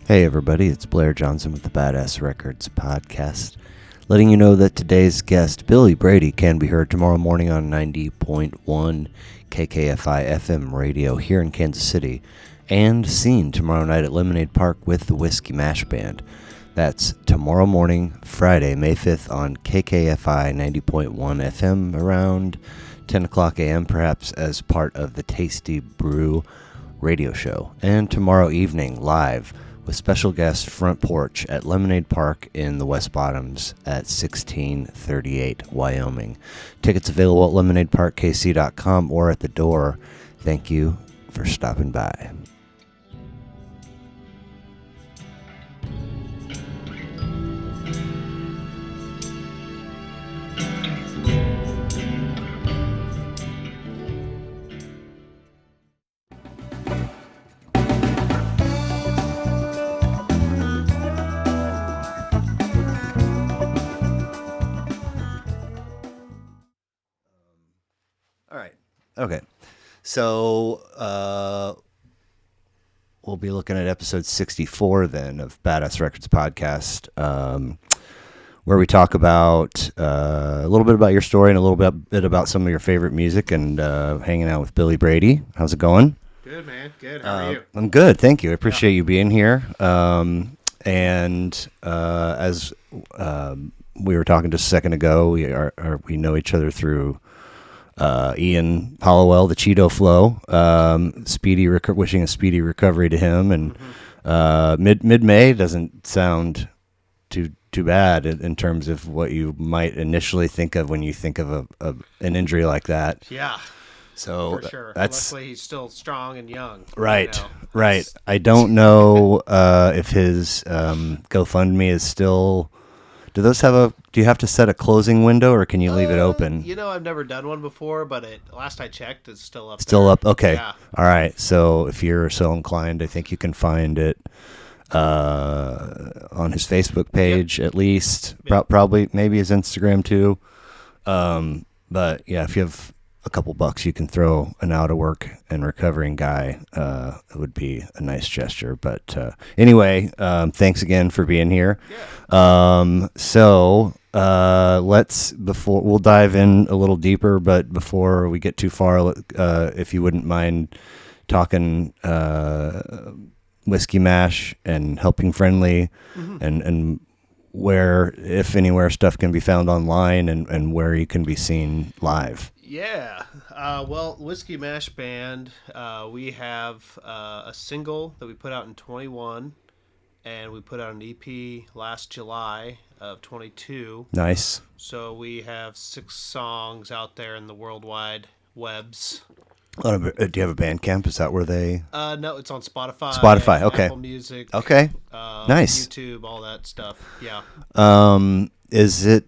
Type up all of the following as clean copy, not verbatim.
Hey everybody, it's Blair Johnson with the Badass Records podcast, letting you know that today's guest, Billy Brady, can be heard tomorrow morning on 90.1 KKFI FM radio here in Kansas City, and seen tomorrow night at Lemonade Park with the Whiskey Mash Band. That's tomorrow morning, Friday, May 5th on KKFI 90.1 FM around 10 o'clock a.m., perhaps as part of the Tasty Brew radio show. And tomorrow evening, live, with special guest Front Porch at Lemonade Park in the West Bottoms at 1638 Wyoming. Tickets available at lemonadeparkkc.com or at the door. Thank you for stopping by. Okay, so we'll be looking at episode 64 then of Badass Records podcast, where we talk about a little bit about your story and a little bit about some of your favorite music and hanging out with Billy Brady. How's it going? Good, man. Good. How are you? I'm good, thank you. I appreciate you being here. And as we were talking just a second ago, we know each other through Ian Hollowell, the Cheeto Flow. Wishing a speedy recovery to him, and mid-May doesn't sound too bad in terms of what you might initially think of when you think of an injury like that. Yeah. So for sure. that's Luckily, he's still strong and young. right. You know? Right. I don't know if his GoFundMe is still. Do you have to set a closing window, or can you leave it open? You know, I've never done one before, but last I checked, it's still up. Still there. up? Okay. Yeah. All right. So if you're so inclined, I think you can find it on his Facebook page, at least. Yep. Probably, maybe his Instagram too. But yeah, if you have a couple bucks you can throw an out-of-work and recovering guy, it would be a nice gesture. But anyway, thanks again for being here. Yeah. We'll dive in a little deeper, but before we get too far, if you wouldn't mind talking Whiskey Mash and Helping Friendly, and where, if anywhere, stuff can be found online and where you can be seen live. Yeah. Well, Whiskey Mash Band, we have a single that we put out in 21, and we put out an EP last July of 22. Nice. So we have 6 songs out there in the worldwide webs. Do you have a Bandcamp? Is that where they... No, it's on Spotify. Spotify, okay. Apple Music. Okay. Nice. YouTube, all that stuff. Yeah. Is that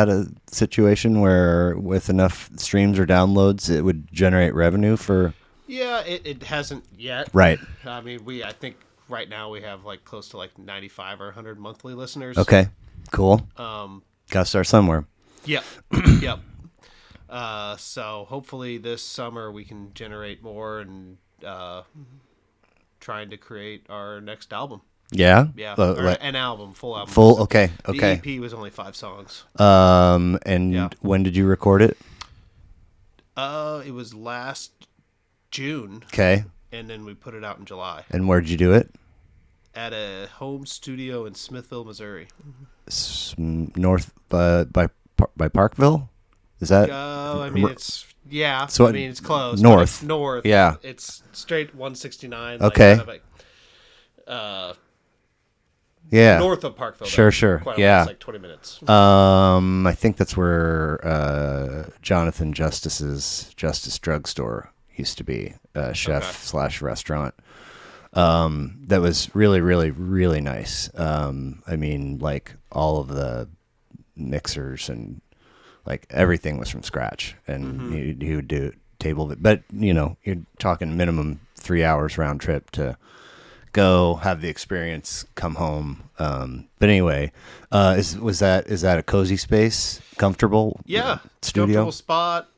a situation where with enough streams or downloads it would generate revenue for? Yeah, it hasn't yet. Right. I mean, I think right now we have like close to like 95 or 100 monthly listeners. Okay. Cool. Gotta start somewhere. Yep. Yep. So hopefully this summer we can generate more and trying to create our next album. Yeah. Yeah. An album, full album. Full. Okay. The Okay. EP was only 5 songs. When did you record it? It was last June. Okay. And then we put it out in July. And where'd you do it? At a home studio in Smithville, Missouri. North by Parkville. Is that? I mean, it's So I mean, it's close. North. It's north. Yeah. It's straight 169. Okay. Yeah. North of Parkville. Sure. Quite Yeah. It's like 20 minutes. I think that's where Jonathan Justice's Justice Drugstore used to be, chef / restaurant. That was really, really, really nice. I mean, like all of the mixers and like everything was from scratch, and he would do table, but you're talking minimum 3 hours round trip to go have the experience, come home. But anyway, is that a cozy space, comfortable? Yeah, studio, comfortable spot.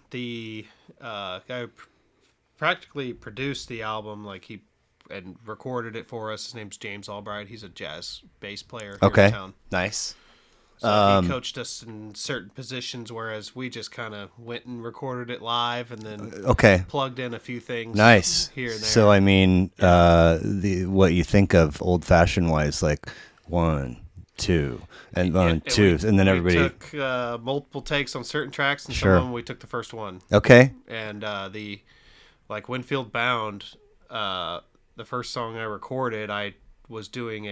The guy practically produced the album. Like he and recorded it for us. His name's James Albright. He's a jazz bass player here Okay. in town. Nice. So he coached us in certain positions, whereas we just kind of went and recorded it live and then plugged in a few things Nice. here and there. So, I mean, what you think of old-fashioned wise, like 1, 2, and 1, 2, and then everybody... We took multiple takes on certain tracks, and Sure. some of them we took the first one. Okay. And like Winfield Bound, the first song I recorded, I was doing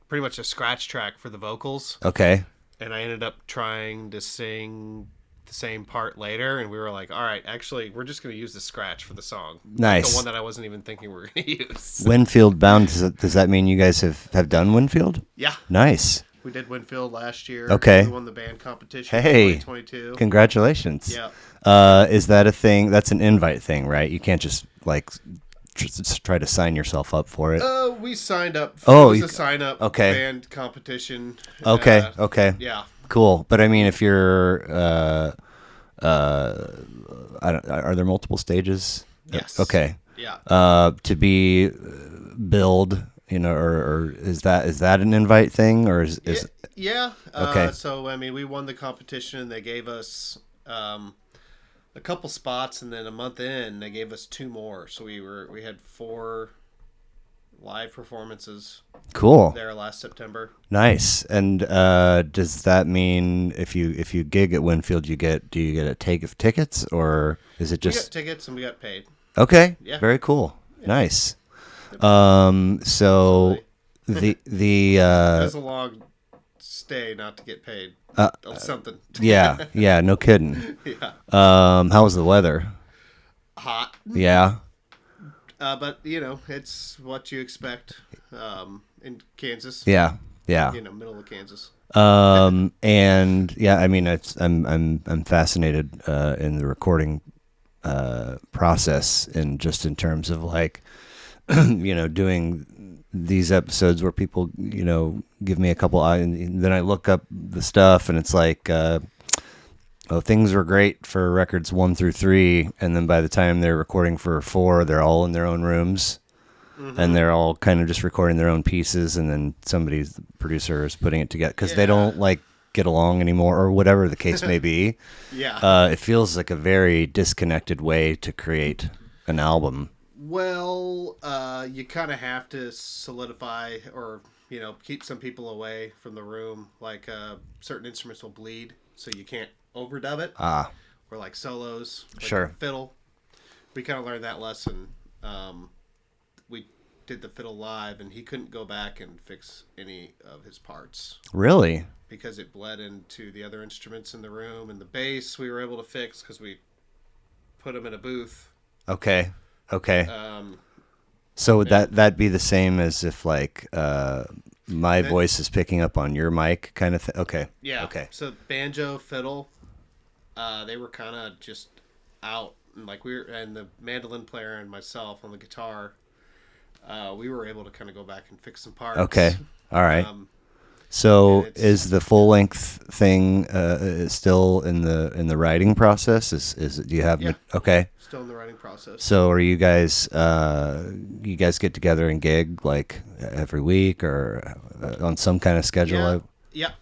pretty much a scratch track for the vocals. Okay. And I ended up trying to sing the same part later, and we were like, all right, actually, we're just going to use the scratch for the song. Nice. Like the one that I wasn't even thinking we were going to use. Winfield Bound, does that mean you guys have done Winfield? Yeah. Nice. We did Winfield last year. Okay. We won the band competition Hey. in 2022. Congratulations. Yeah. Is that a thing? That's an invite thing, right? You can't just, like, try to sign yourself up for it. We signed up. Oh, it was a sign-up band competition. Okay. Yeah. Cool. But I mean, if you're, are there multiple stages? Yes. Okay. Yeah. To be billed, or is that an invite thing, or is yeah. Okay. So I mean, we won the competition, and they gave us a couple spots, and then a month in, they gave us 2 more. So we had 4 live performances. Cool. There last September. Nice. And does that mean if you gig at Winfield, do you get a take of tickets, or is it just... We got tickets and we got paid. Okay. Yeah. Very cool. Yeah. Nice. So the it was a long stay not to get paid. Something. yeah, no kidding. Yeah. How was the weather? Hot. Yeah. But it's what you expect in Kansas. Yeah. Middle of Kansas. And yeah, I mean, I'm fascinated in the recording process, and just in terms of like, doing these episodes where people, give me a couple, and then I look up the stuff, and it's like, things were great for records 1 through 3, and then by the time they're recording for 4, they're all in their own rooms, and they're all kind of just recording their own pieces, and then somebody's producer is putting it together because they don't like get along anymore, or whatever the case may be. Yeah. It feels like a very disconnected way to create an album. Well, you kind of have to solidify or, keep some people away from the room. Like certain instruments will bleed, so you can't overdub it. Or like solos. Like Sure. Fiddle. We kind of learned that lesson. We did the fiddle live, and he couldn't go back and fix any of his parts. Really? Because it bled into the other instruments in the room, and the bass we were able to fix because we put him in a booth. Okay. So would that be the same as if like my voice is picking up on your mic kind of thing? Okay. Yeah. Okay. So banjo, fiddle, they were kind of just out, and like and the mandolin player and myself on the guitar, we were able to kind of go back and fix some parts. Okay. All right. So is the full length thing still in the writing process? Do you have okay? Still in the writing process. So are you guys get together and gig like every week or on some kind of schedule? Yeah.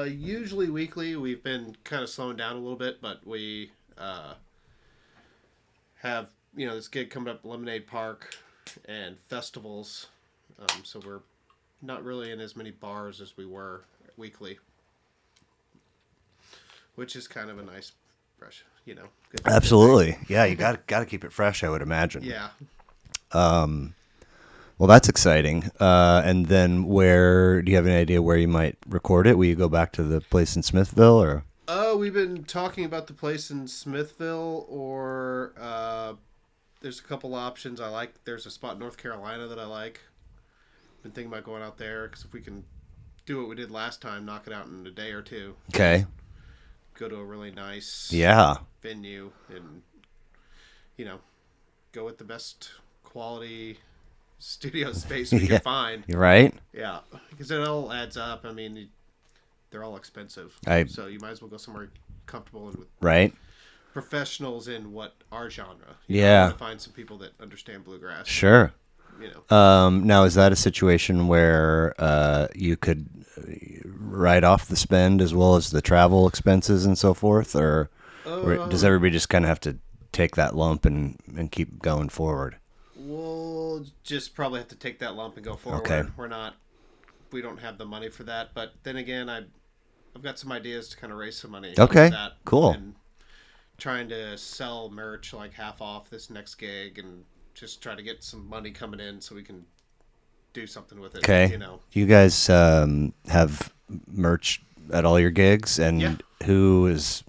Usually weekly. We've been kind of slowing down a little bit, but we have this gig coming up at Lemonade Park and festivals. So we're not really in as many bars as we were weekly, which is kind of a nice, fresh, good. Absolutely, yeah. You got to keep it fresh, I would imagine. Yeah. Well, that's exciting. And then, do you have any idea where you might record it? Will you go back to the place in Smithville, or? We've been talking about the place in Smithville, or there's a couple options. There's a spot in North Carolina that I like. Been thinking about going out there because if we can do what we did last time, knock it out in a day or 2. Okay. Go to a really nice venue and go with the best quality studio space we can find. You're right. Yeah, because it all adds up. I mean, they're all expensive, so you might as well go somewhere comfortable and with professionals in what our genre. Yeah. I want to find some people that understand bluegrass. Sure. You know. Now, is that a situation where you could write off the spend as well as the travel expenses and so forth, or does everybody just kind of have to take that lump and keep going forward? We'll just probably have to take that lump and go forward. Okay. We don't have the money for that. But then again, I've got some ideas to kind of raise some money. Okay, for that. cool. And trying to sell merch like half off this next gig and just try to get some money coming in so we can do something with it. Okay. You guys have merch at all your gigs, and Yeah. who is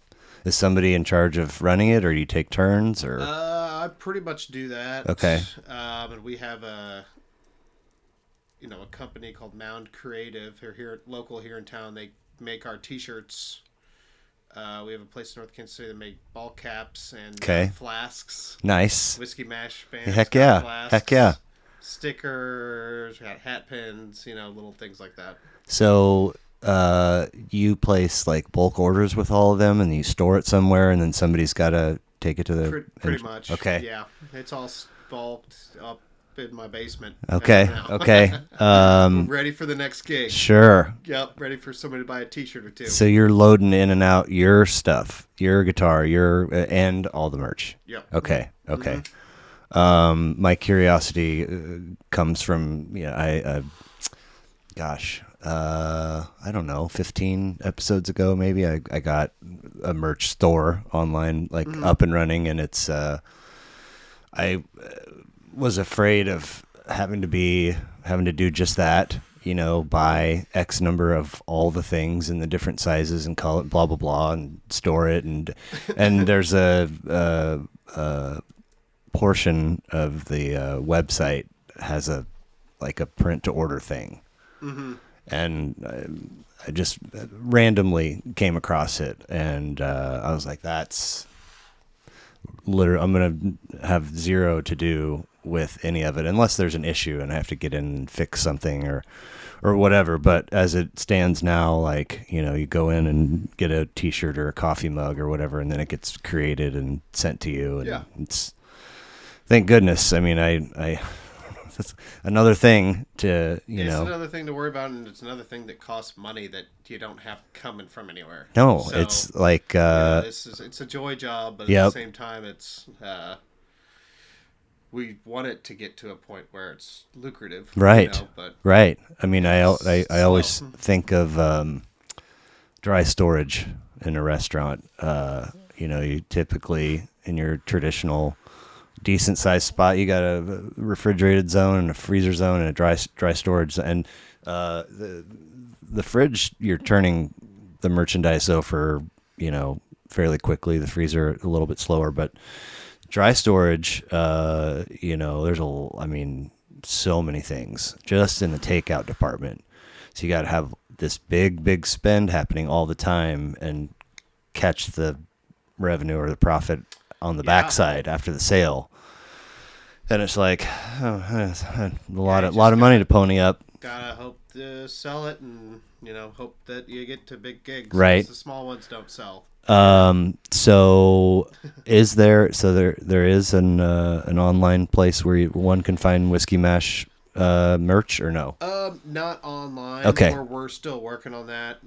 somebody in charge of running it, or do you take turns, or? I pretty much do that. Okay. And we have a company called Mound Creative. They're local here in town. They make our T-shirts. We have a place in North Kansas City that make ball caps and flasks. Nice. Whiskey mash bands. Heck yeah. Flasks, Heck yeah. Stickers. We got hat pins. Little things like that. So you place like bulk orders with all of them, and you store it somewhere, and then somebody's got to take it to the. Pretty much. Okay. Yeah, it's all bulked up in my basement. Okay. Okay. Ready for the next gig. Sure. Yep. Ready for somebody to buy a T-shirt or two. So you're loading in and out your stuff, your guitar, and all the merch. Yep. Okay. Okay. Mm-hmm. My curiosity comes from I don't know, 15 episodes ago maybe I got a merch store online up and running, and it's I was afraid of having to do just that, buy X number of all the things in the different sizes and color, blah blah blah, and store it, and there's a portion of the website has a print to order thing. Mm-hmm. And I just randomly came across it, and I was like, that's literally, I'm going to have zero to do with any of it unless there's an issue and I have to get in and fix something or whatever. But as it stands now, you go in and get a T-shirt or a coffee mug or whatever, and then it gets created and sent to you. And it's, thank goodness. I mean, I that's another thing to, It's another thing to worry about, and it's another thing that costs money that you don't have coming from anywhere. No, so, it's like it's a joy job, but at the same time, it's we want it to get to a point where it's lucrative. Right. But right. I mean, I always think of dry storage in a restaurant. You typically, in your traditional decent sized spot, you got a refrigerated zone and a freezer zone and a dry storage, and the fridge, you're turning the merchandise over fairly quickly, the freezer a little bit slower, but dry storage, there's so many things just in the takeout department, so you got to have this big spend happening all the time and catch the revenue or the profit on the backside after the sale. And it's like a lot of money to pony up. Gotta hope to sell it, and hope that you get to big gigs. Right. The small ones don't sell. So is there is an online place where one can find Whiskey Mash merch, or no? Not online. Okay. We're still working on that.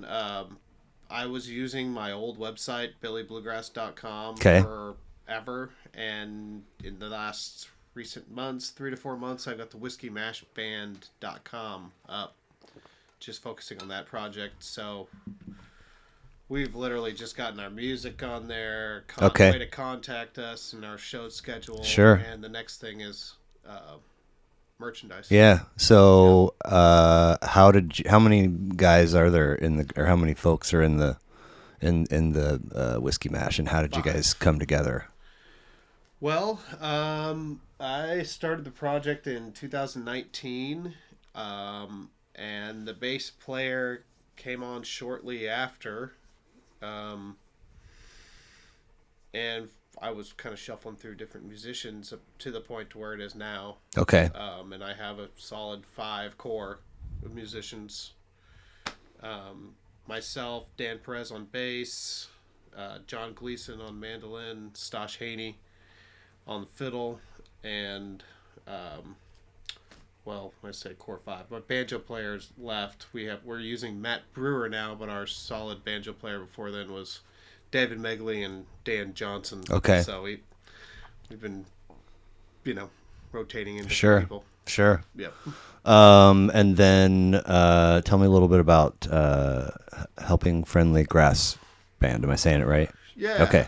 I was using my old website, billybluegrass.com, forever, and in the last recent months, 3 to 4 months, I got the whiskey-mashband.com up, just focusing on that project. So we've literally just gotten our music on there, way to contact us, and our show schedule. Sure. And the next thing is merchandise. Yeah. So how many guys are there or how many folks are in the Whiskey Mash, and how did you guys come together? Well, I started the project in 2019, and the bass player came on shortly after, and I was kind of shuffling through different musicians up to the point to where it is now. Okay. And I have a solid 5 core of musicians. Myself, Dan Perez on bass, John Gleason on mandolin, Stosh Haney on the fiddle, and when I say core five, my banjo players left. We're using Matt Brewer now, but our solid banjo player before then was David Megley and Dan Johnson. Okay. So we've been, rotating in people. Sure. Yep. And then tell me a little bit about Helping Friendly Grass Band. Am I saying it right? Yeah. Okay.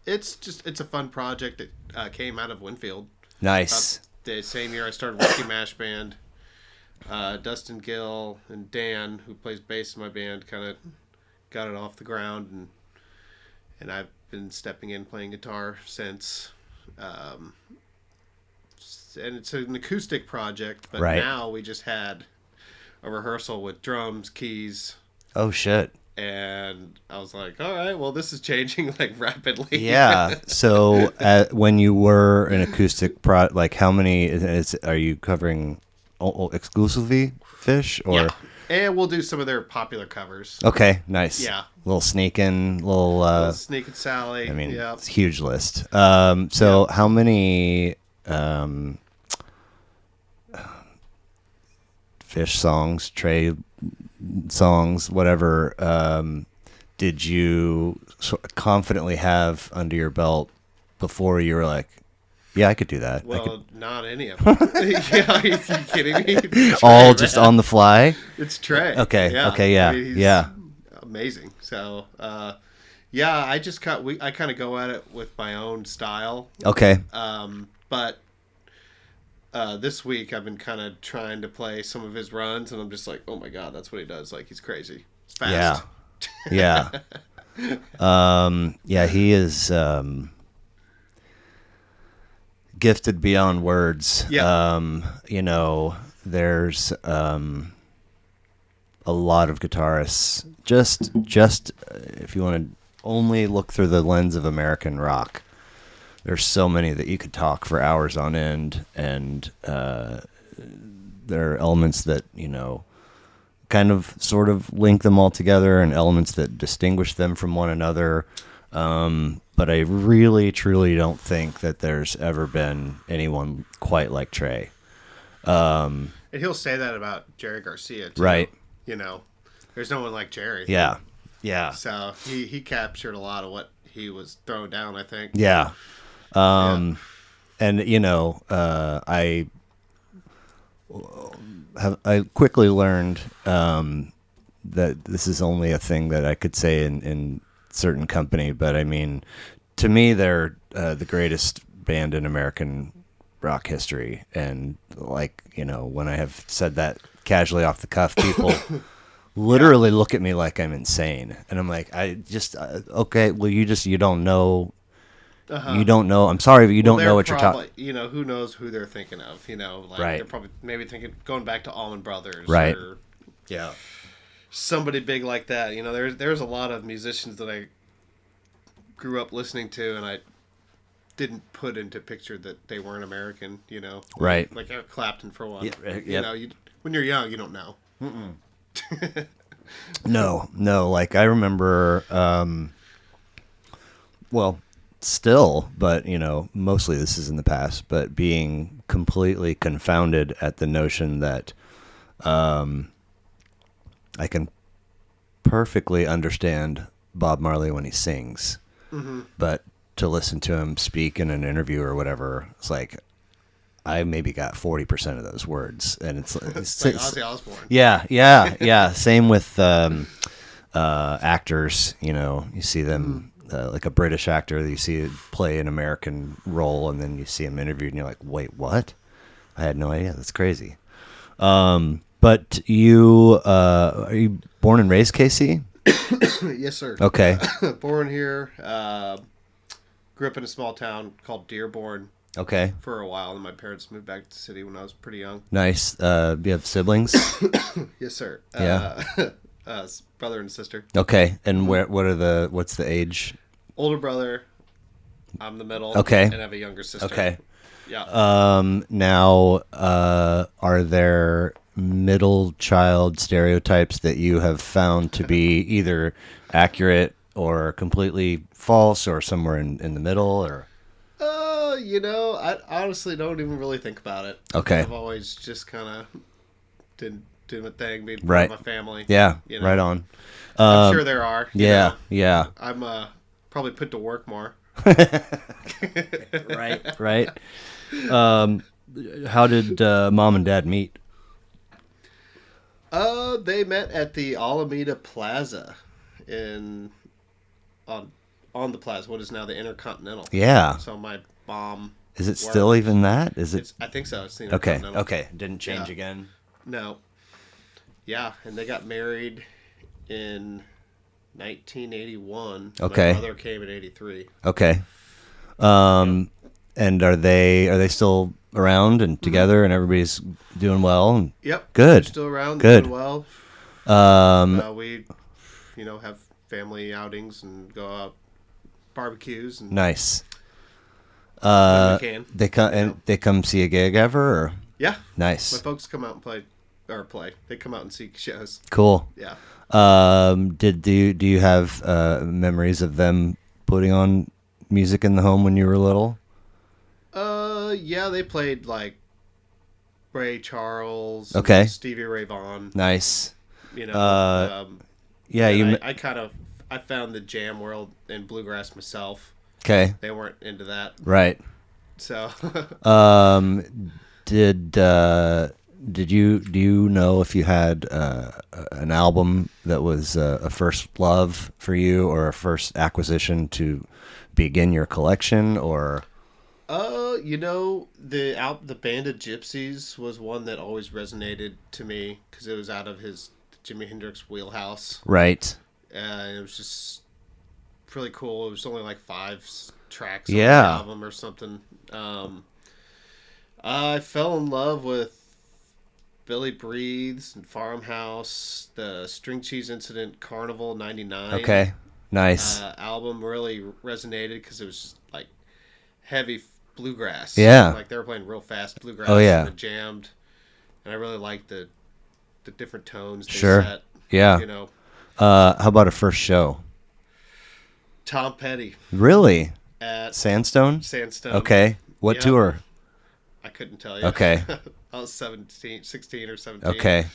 It's a fun project. It came out of Winfield. Nice. The same year I started Whiskey Mash Band. Dustin Gill and Dan, who plays bass in my band, kind of got it off the ground, and I've been stepping in playing guitar since. And it's an acoustic project, but now we just had a rehearsal with drums, keys. Oh, shit. And I was like, all right, well, this is changing rapidly. Yeah. So when you were an acoustic how many are you covering exclusively Phish or? Yeah. And we'll do some of their popular covers. Okay, nice. Yeah. Little Little Sneak and Sally. I mean, yeah. It's a huge list. So how many Phish songs, Trey songs, whatever, did you confidently have under your belt before you were like, yeah, I could do that? Well, not any of them. Yeah, are you kidding me? Trey, all just on the fly? It's Trey. Okay. Yeah. Okay. Yeah. I mean, he's yeah. amazing. So, I just I kind of go at it with my own style. Okay. But this week I've been kind of trying to play some of his runs, and I'm just like, oh my god, that's what he does. Like, he's crazy. It's fast. Yeah. Yeah. He is gifted beyond words. Yeah. There's a lot of guitarists. Just if you want to only look through the lens of American rock, there's so many that you could talk for hours on end, and there are elements that kind of sort of link them all together, and elements that distinguish them from one another. But I really, truly don't think that there's ever been anyone quite like Trey. And he'll say that about Jerry Garcia too. Right. There's no one like Jerry. Yeah. Yeah. So he captured a lot of what he was throwing down, I think. Yeah. And I quickly learned that this is only a thing that I could say in certain company, but I mean, to me, they're the greatest band in American rock history. And when I have said that casually off the cuff, people literally look at me like I'm insane, and I'm like, I just okay. Well, you don't know. You don't know. I'm sorry, but you don't know what you're talking. Who knows who they're thinking of? Right. They're probably maybe thinking going back to Allman Brothers, right? Or yeah, somebody big like that. There's a lot of musicians that I grew up listening to, and I didn't put into picture that they weren't American. right? Like Eric Clapton for one. Yeah, when you're young, you don't know. No. Like I remember, still, but mostly this is in the past, but being completely confounded at the notion that I can perfectly understand Bob Marley when he sings, but to listen to him speak in an interview or whatever, it's like I maybe got 40% of those words, and it's like Ozzy Osbourne. Yeah. Same with actors. You see them. Like a British actor, you see play an American role, and then you see him interviewed, and you're like, "Wait, what? I had no idea. That's crazy." But you are you born and raised KC? Yes, sir. Okay. Born here. Grew up in a small town called Dearborn. Okay. For a while, and my parents moved back to the city when I was pretty young. Nice. Do you have siblings? Yes, sir. Yeah. Brother and sister. Okay. And what's the age? Older brother. I'm the middle. Okay. And I have a younger sister. Okay. Yeah. Now, are there middle child stereotypes that you have found to be either accurate or completely false, or somewhere in the middle, or? I honestly don't even really think about it. Okay. I've always just kind of did my thing, being part Right. of my family. Yeah, You know? right on. I'm sure there are. Yeah, yeah. I'm probably put to work more. Right. How did Mom and Dad meet? They met at the Alameda Plaza on the plaza, what is now the Intercontinental. Yeah. So my mom. Is it still even that? Is it? I think so. It's the Okay. Intercontinental. Okay. Didn't change again. No. Yeah, and they got married in 1981. Okay. My mother came in 83. Okay. And are they still around and together, and everybody's doing well? And Yep. Good. They're still around. Good. Doing well. We, have family outings and go out barbecues and Nice. when we can. They come see a gig ever, or? Yeah. Nice. My folks come out and play. They come out and see shows. Cool. Yeah. Do you have memories of them putting on music in the home when you were little? Yeah, they played like Ray Charles. Okay. And Stevie Ray Vaughan. Nice. Yeah. I found the jam world and bluegrass myself. Okay. They weren't into that. Right. So. Do you know if you had an album that was a first love for you, or a first acquisition to begin your collection, or? The band of Gypsys was one that always resonated to me because it was out of his Jimi Hendrix wheelhouse. Right. It was just really cool. It was only like 5 tracks on the album or something. I fell in love with Billy Breathes and Farmhouse, the String Cheese Incident, Carnival '99. Okay, nice. Album really resonated because it was just like heavy bluegrass. Yeah. Like they were playing real fast bluegrass. Oh, yeah. And it jammed. And I really liked the different tones they Sure. set. Yeah. How about a first show? Tom Petty. Really? At Sandstone? Okay. What tour? I couldn't tell you. Okay. I was 16 or 17. Okay.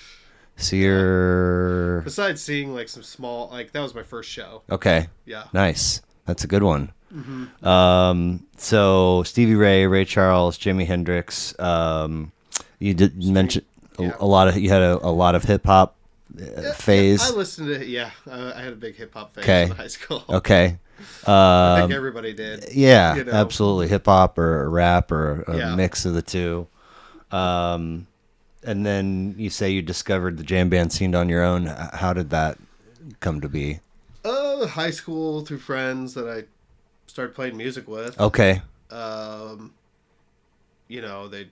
So you're... Besides seeing like some small, like that was my first show. Okay. Yeah. Nice. That's a good one. Mm-hmm. So Stevie Ray, Ray Charles, Jimi Hendrix. You did mention a lot of. You had a lot of hip hop phase. I listened to I had a big hip hop phase in high school. Okay. I think everybody did. Yeah, absolutely. Hip hop or rap or a Yeah. mix of the two. And then you say you discovered the jam band scene on your own. How did that come to be? High school through friends that I started playing music with. Okay. They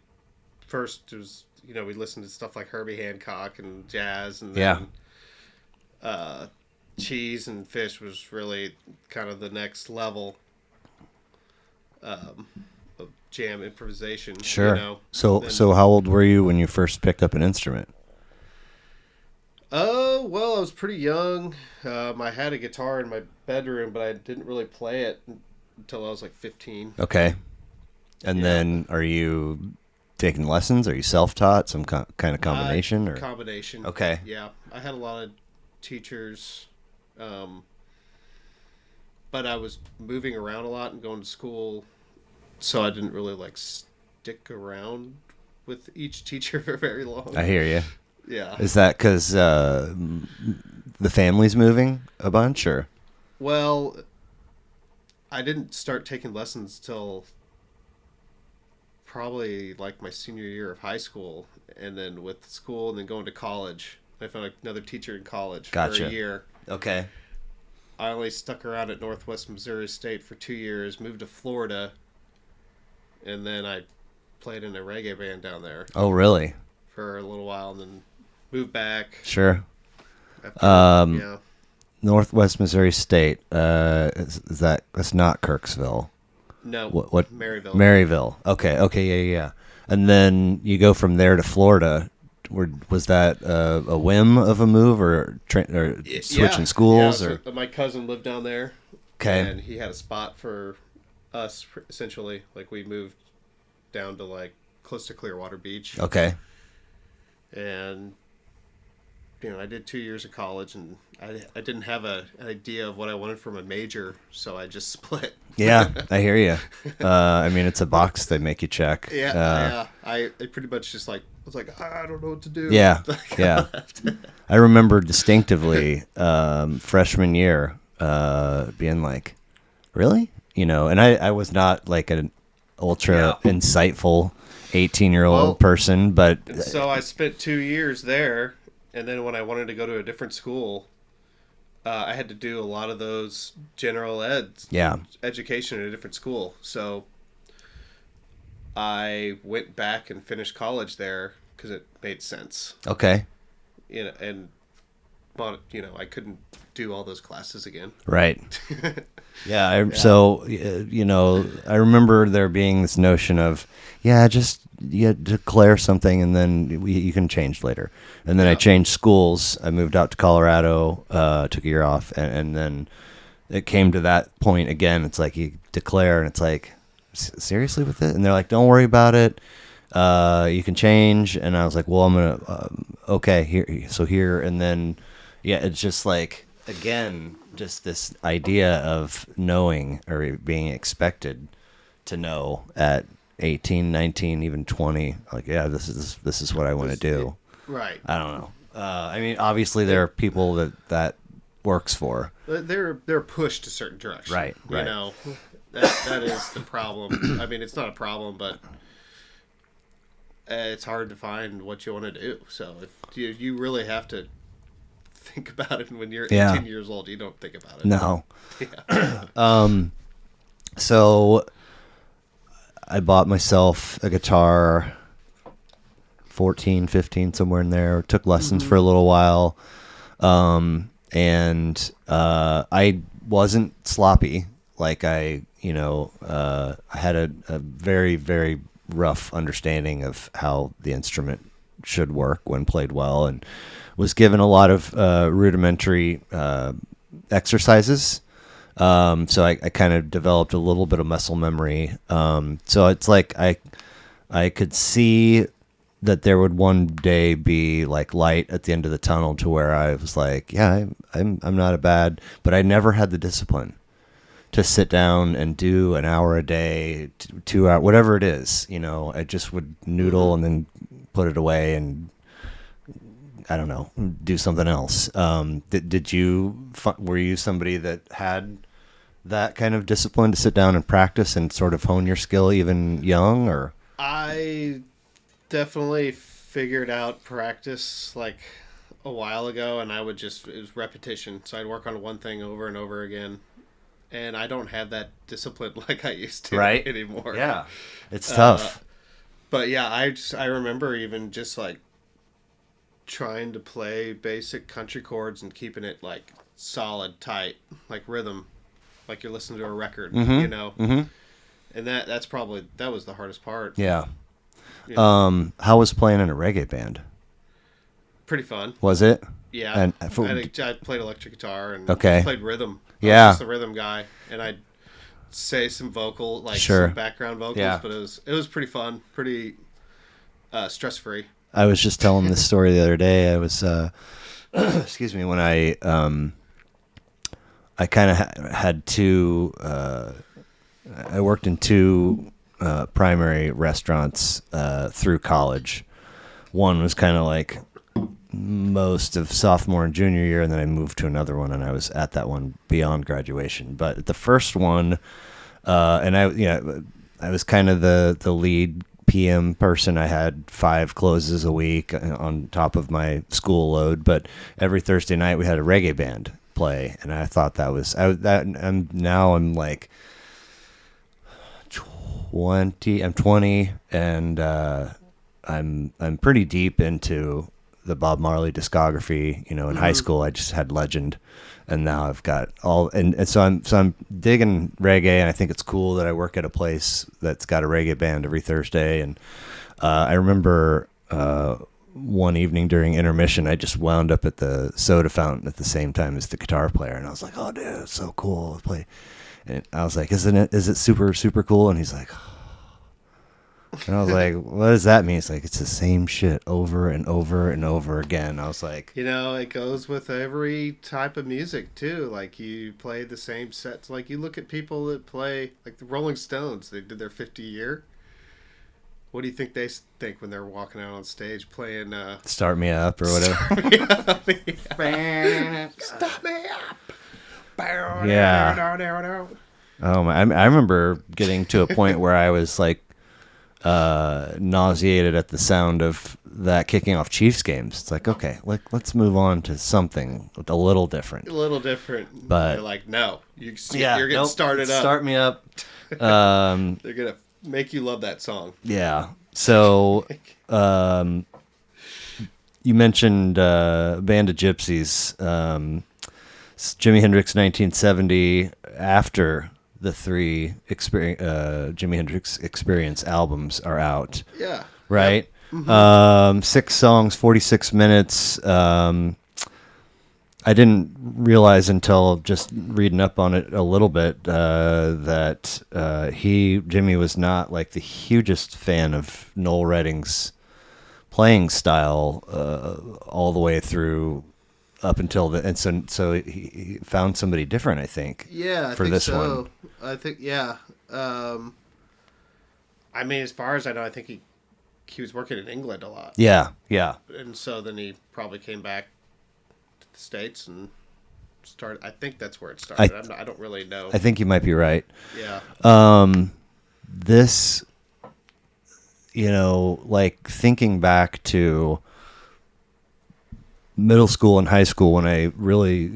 first was we listened to stuff like Herbie Hancock and jazz, and then Cheese and Phish was really kind of the next level of jam improvisation. Sure. So how old were you when you first picked up an instrument? Well, I was pretty young. I had a guitar in my bedroom, but I didn't really play it until I was like 15. Okay. And then are you taking lessons? Are you self-taught? Some kind of combination? Or combination. Okay. Yeah. I had a lot of teachers, but I was moving around a lot and going to school, so I didn't really stick around with each teacher for very long. I hear you. Yeah. Is that because the family's moving a bunch, or? Well, I didn't start taking lessons till probably my senior year of high school, and then with school and then going to college. I found another teacher in college for a year. Okay. I only stuck around at Northwest Missouri State for 2 years, moved to Florida, and then I played in a reggae band down there. Oh, really? For a little while, and then moved back. Sure. After, Northwest Missouri State. That's not Kirksville. No. What? Maryville. Maryville. Okay. Yeah. And then you go from there to Florida. was that a whim of a move or switching schools so or? my cousin lived down there. Okay. And he had a spot for us essentially. Like we moved down to like close to Clearwater Beach. Okay. And I did 2 years of college, and I didn't have an idea of what I wanted from a major, so I just split. Yeah, I hear you. I mean, it's a box they make you check. Yeah. I pretty much just was like, I don't know what to do. Yeah, yeah. I remember distinctively freshman year being like, really? And I was not like an ultra insightful 18-year-old person, but so I spent 2 years there. And then when I wanted to go to a different school, I had to do a lot of those general education at a different school. So I went back and finished college there because it made sense. Okay. I couldn't do all those classes again. Right. So, I remember there being this notion of, just declare something and then you can change later. And then I changed schools. I moved out to Colorado, took a year off, and then it came to that point again. It's like you declare, and it's like, seriously with it? And they're like, don't worry about it. You can change. And I was like, well, I'm going to, okay, here. And then, it's just like, again, just this idea of knowing or being expected to know at 18, 19, even 20, like, this is what I want to do. Right. I don't know. I mean, obviously there are people that works for. They're pushed a certain direction. Right. That is the problem. I mean, it's not a problem, but it's hard to find what you want to do. So if you really have to think about it when you're 18 years old, you don't think about it. No. So I bought myself a guitar 14, 15, somewhere in there. Took lessons for a little while. And I wasn't sloppy. Like I had a very, very rough understanding of how the instrument should work when played well, and was given a lot of rudimentary exercises. So I kind of developed a little bit of muscle memory. So it's like I could see that there would one day be like light at the end of the tunnel to where I was like, I'm not a bad, but I never had the discipline to sit down and do an hour a day, 2 hours, whatever it is. I just would noodle and then put it away and, I don't know, do something else. Were you somebody that had that kind of discipline to sit down and practice and sort of hone your skill even young, or? I definitely figured out practice like a while ago, and it was repetition. So I'd work on one thing over and over again. And I don't have that discipline like I used to anymore. Yeah. It's tough. But yeah, I remember even just like trying to play basic country chords and keeping it like solid, tight, like rhythm, like you're listening to a record, Mm-hmm. And that was the hardest part. Yeah. How was playing in a reggae band? Pretty fun. Was it? Yeah. And I played electric guitar and played rhythm. Yeah. I was just the rhythm guy, and I'd say some some background vocals, but it was pretty fun, pretty stress free. I was just telling this story the other day. I was, excuse me, when I kind of had two. I worked in two primary restaurants through college. One was kind of like most of sophomore and junior year, and then I moved to another one, and I was at that one beyond graduation. But at the first one, and I was kind of the lead PM person. I had 5 closes a week on top of my school load, but every Thursday night we had a reggae band play, and I thought that was I'm like 20. I'm 20, and I'm pretty deep into the Bob Marley discography. In high school I just had Legend, and now I've got all, and so I'm digging reggae, and I think it's cool that I work at a place that's got a reggae band every Thursday. And I remember one evening during intermission, I just wound up at the soda fountain at the same time as the guitar player, and I was like, "Oh, dude, it's so cool! Play." And I was like, Is it super, super cool? And he's like, and I was like, what does that mean? It's like, it's the same shit over and over and over again. I was like, it goes with every type of music too. Like you play the same sets. Like you look at people that play, like the Rolling Stones, they did their 50-year. What do you think they think when they're walking out on stage playing Start Me Up or whatever? Start Me Up. Yeah. Oh my, I remember getting to a point where I was like nauseated at the sound of that kicking off Chiefs games. It's like, okay, let's move on to something a little different. A little different. But you're like, no, you're getting started up. Start Me Up. They're gonna make you love that song. Yeah. So, you mentioned band of Gypsys. Jimi Hendrix 1970, after the three Jimi Hendrix Experience albums are out. Yeah. Right? Yep. Mm-hmm. 6 songs, 46 minutes. I didn't realize until just reading up on it a little bit that Jimmy was not like the hugest fan of Noel Redding's playing style all the way through up until so he found somebody different, I think. Yeah, for this one. I think yeah. I mean, as far as I know, I think he was working in England a lot. Yeah. And so then he probably came back to the States and started. I think that's where it started. I don't really know. I think you might be right. Yeah. This, like thinking back to middle school and high school when I really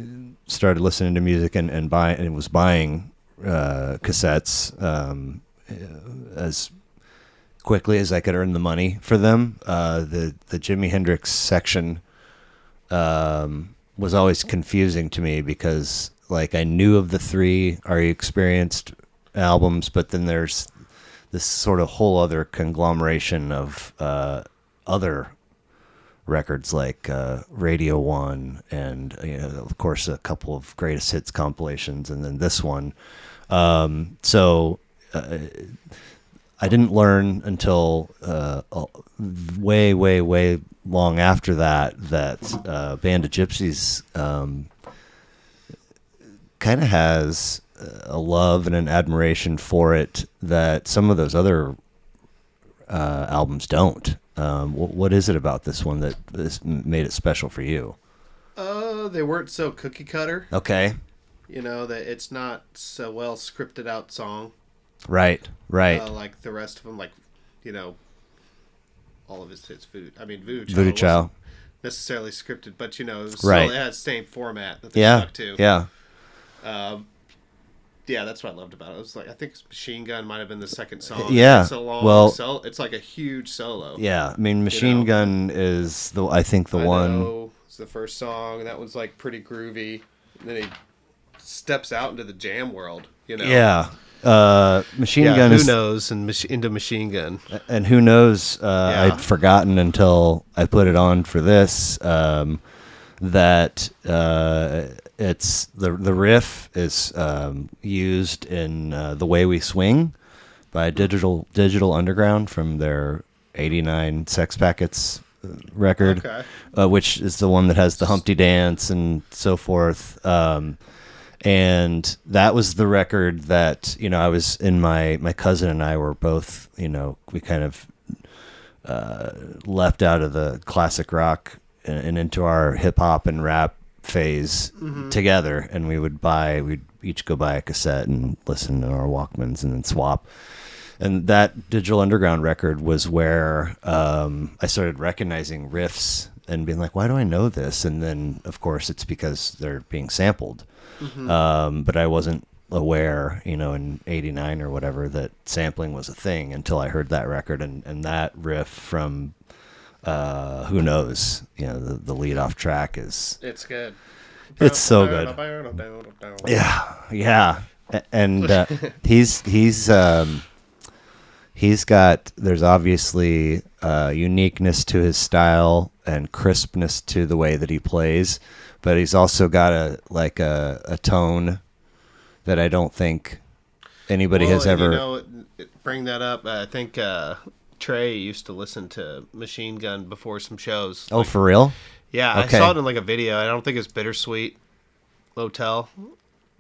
started listening to music and was buying cassettes as quickly as I could earn the money for them. The Jimi Hendrix section was always confusing to me because like I knew of the 3 Are You Experienced albums, but then there's this sort of whole other conglomeration of other records like Radio 1 and of course a couple of greatest hits compilations, and then this one. So I didn't learn until way long after that Band of Gypsys kind of has a love and an admiration for it that some of those other albums don't. What is it about this one that made it special for you? They weren't so cookie cutter. Okay. That it's not so well scripted out song. Right. Like the rest of them, like, all of his hits. Voodoo Child. Necessarily scripted, but it was right. Still, it had the same format that they stuck to. Yeah. Yeah, that's what I loved about it. It was like, I think Machine Gun might have been the second song. Yeah. It's a long it's like a huge solo. Yeah, I mean, Machine Gun is the one. It's the first song. That was like pretty groovy. And then he steps out into the jam world. Yeah. Machine Gun. Who knows? And into Machine Gun. And who knows? I'd forgotten until I put it on for this. That it's the riff is used in The Way We Swing by Digital Underground from their '89 Sex Packets record, which is the one that has the Humpty Dance and so forth. And that was the record that I was in. My cousin and I were both we kind of left out of the classic rock and into our hip hop and rap phase together, and we'd each go buy a cassette and listen to our Walkmans and then swap. And that Digital Underground record was where I started recognizing riffs and being like, why do I know this? And then of course it's because they're being sampled. But I wasn't aware, in '89 or whatever, that sampling was a thing until I heard that record and that riff from Who Knows, the lead off track it's good. It's so good. Yeah. And he's got, there's obviously uniqueness to his style and crispness to the way that he plays, but he's also got a tone that I don't think anybody has ever. Bring that up. I think Trey used to listen to Machine Gun before some shows. Oh, for real? Yeah, Okay. I saw it in like a video. I don't think it's Bittersweet Motel,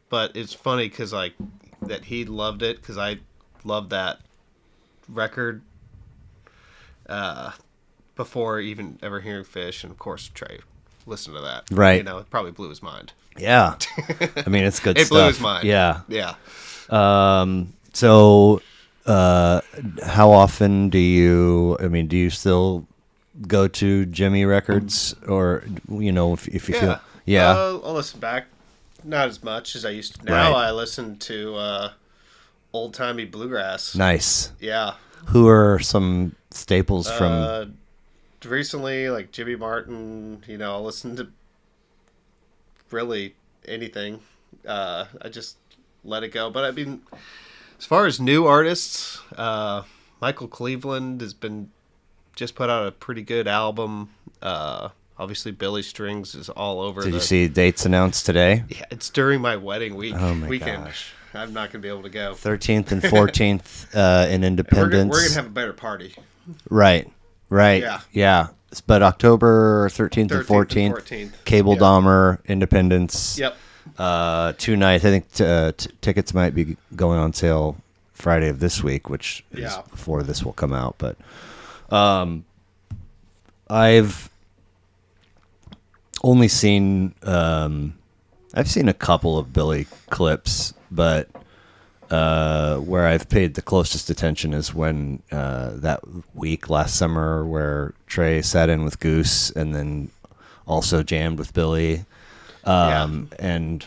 but it's funny because that he loved it because I loved that record before even ever hearing Phish, and of course Trey listened to that. Right. It probably blew his mind. Yeah. I mean, it's good It stuff. blew his mind. Yeah. Yeah. So, how often do you still go to Jimi records, or, if you feel, yeah. I'll listen back. Not as much as I used to. Now Right. I listen to old-timey bluegrass. Nice. Yeah. Who are some staples from? Recently, like Jimmy Martin, I'll listen to really anything. I just let it go. But I mean, as far as new artists, Michael Cleveland has been just put out a pretty good album. Obviously, Billy Strings is all over. Did you see dates announced today? Yeah, it's during my wedding weekend. Gosh. I'm not going to be able to go. 13th and 14th in Independence. We're going to have a better party. Right. Yeah. But October 13th and 14th. Cable Dahmer, Independence. Yep. 2 nights. I think tickets might be going on sale Friday of this week, which is before this will come out. But I've only seen I've seen a couple of Billy clips, but where I've paid the closest attention is when that week last summer where Trey sat in with Goose and then also jammed with Billy. And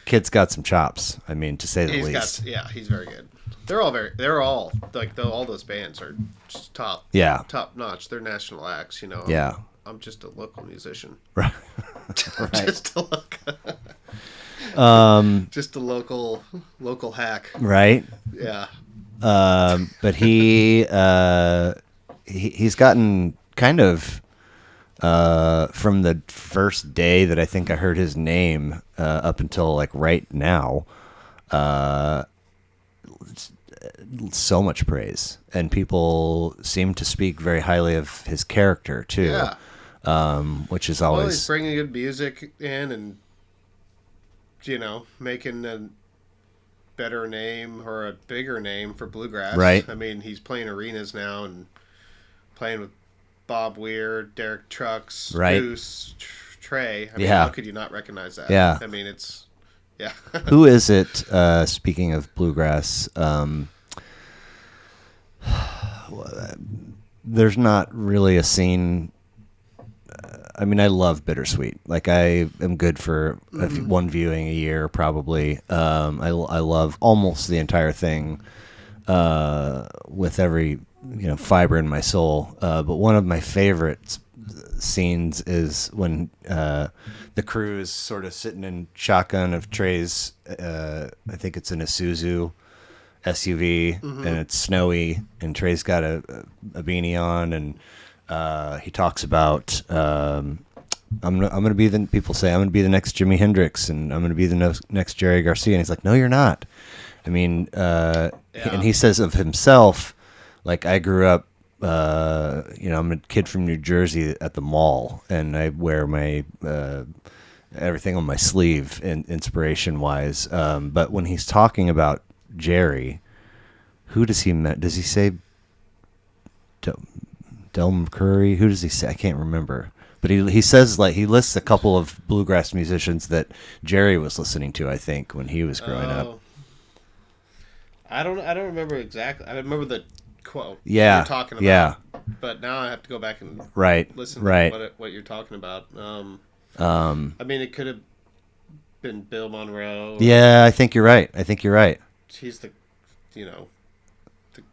kid's got some chops. I mean, to say the least. He's very good. They're all all those bands are just top notch. They're national acts, Yeah. I'm just a local musician. Right. Just a just a local hack. Right. Yeah. But he's gotten kind of from the first day that I think I heard his name up until like right now, so much praise, and people seem to speak very highly of his character too. Yeah. Which is always he's bringing good music in and making a better name or a bigger name for bluegrass. Right. I mean, he's playing arenas now and playing with Bob Weir, Derek Trucks, right. Goose, Trey. I mean, how could you not recognize that? Yeah. I mean, it's Who is it? Speaking of bluegrass, there's not really a scene. I mean, I love Bittersweet. Like, I am good for one viewing a year, probably. I love almost the entire thing with every fiber in my soul. But one of my favorite scenes is when the crew is sort of sitting in shotgun of Trey's. I think it's an Isuzu SUV, and it's snowy, and Trey's got a beanie on, and he talks about I'm gonna be the people say I'm gonna be the next Jimi Hendrix, and I'm gonna be the next Jerry Garcia, and he's like, no, you're not. I mean, and he says of himself, like, I grew up, I'm a kid from New Jersey at the mall, and I wear my everything on my sleeve, inspiration wise. But when he's talking about Jerry, who does he mean? Does he say Del McCurry? Who does he say? I can't remember. But he says, like, he lists a couple of bluegrass musicians that Jerry was listening to, I think, when he was growing up. I don't remember exactly. I remember the quote you're talking about. Yeah. But now I have to go back and listen to what you're talking about. I mean, it could have been Bill Monroe. Yeah, I think you're right. He's the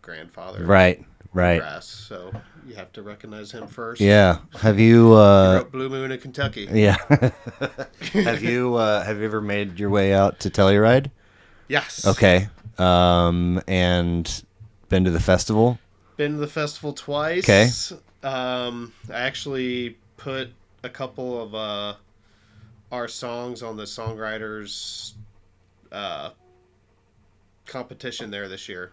grandfather. Right. Bluegrass, so you have to recognize him first. Yeah. Have you? He wrote Blue Moon in Kentucky. Yeah. Have you ever made your way out to Telluride? Yes. Okay. And been to the festival? been to the festival twice. Okay. I actually put a couple of our songs on the songwriters competition there this year.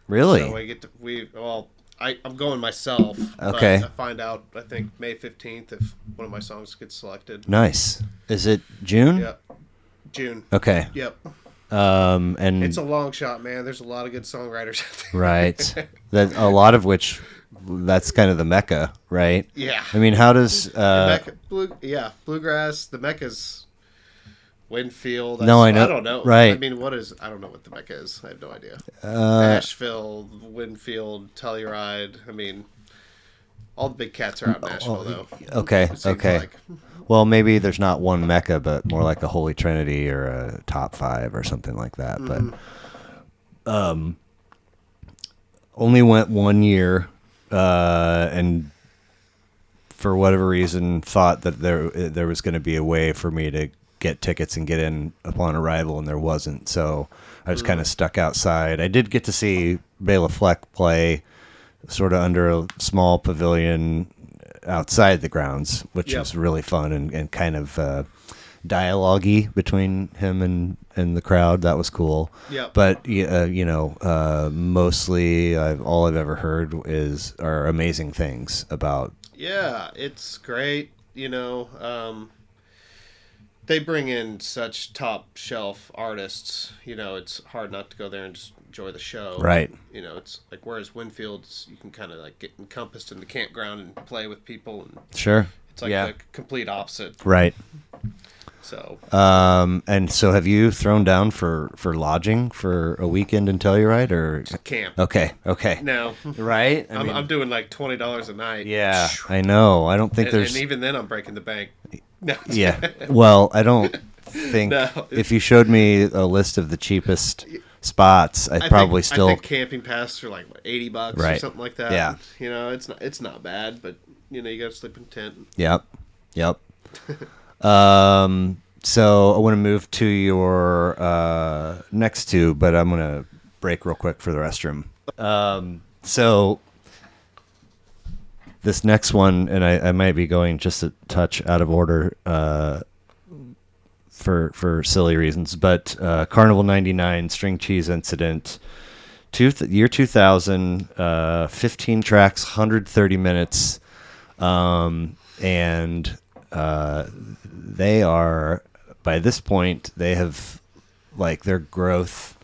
Really? So I'm going myself. Okay. But I find out I think May 15th if one of my songs gets selected. Nice. Is it June? Yep. June. Okay. Yep. And It's a long shot, man. There's a lot of good songwriters out there. right. That a lot of which that's kind of the mecca, right? Yeah. I mean, how does bluegrass. The Mecca's Winfield. No, I know. I don't know. Right. I mean, I don't know what the Mecca is. I have no idea. Nashville, Winfield, Telluride. I mean, all the big cats are out in Nashville, though. Okay. It seems Okay. like. Well, maybe there's not one mecca, but more like a Holy Trinity or a top 5 or something like that. Mm-hmm. But only went 1 year, and for whatever reason thought that there was going to be a way for me to get tickets and get in upon arrival, and there wasn't. So I was kind of stuck outside. I did get to see Bela Fleck play sort of under a small pavilion outside the grounds, which was really fun and kind of dialogue-y between him and the crowd. That was cool. Yep. But mostly all I've ever heard are amazing things about. Yeah, it's great. They bring in such top shelf artists. It's hard not to go there and just enjoy the show. Right. It's like, whereas Winfield's, you can kind of like get encompassed in the campground and play with people. And Sure. it's like the complete opposite. Right. So. And so have you thrown down for lodging for a weekend in Telluride or Camp. Okay. No. Right. I'm doing like $20 a night. Yeah, I know. I don't think there's. And even then, I'm breaking the bank. No. Yeah. Well, I don't think if you showed me a list of the cheapest spots, I think camping passes are like $80 or right. something like that. Yeah. It's not bad, but you got to sleep in a tent. Yep. So I want to move to your next two, but I'm going to break real quick for the restroom. So this next one, and I might be going just a touch out of order for silly reasons, but Carnival 99 String Cheese Incident, year 2000, 15 tracks, 130 minutes, and they are, by this point, they have, like, their growth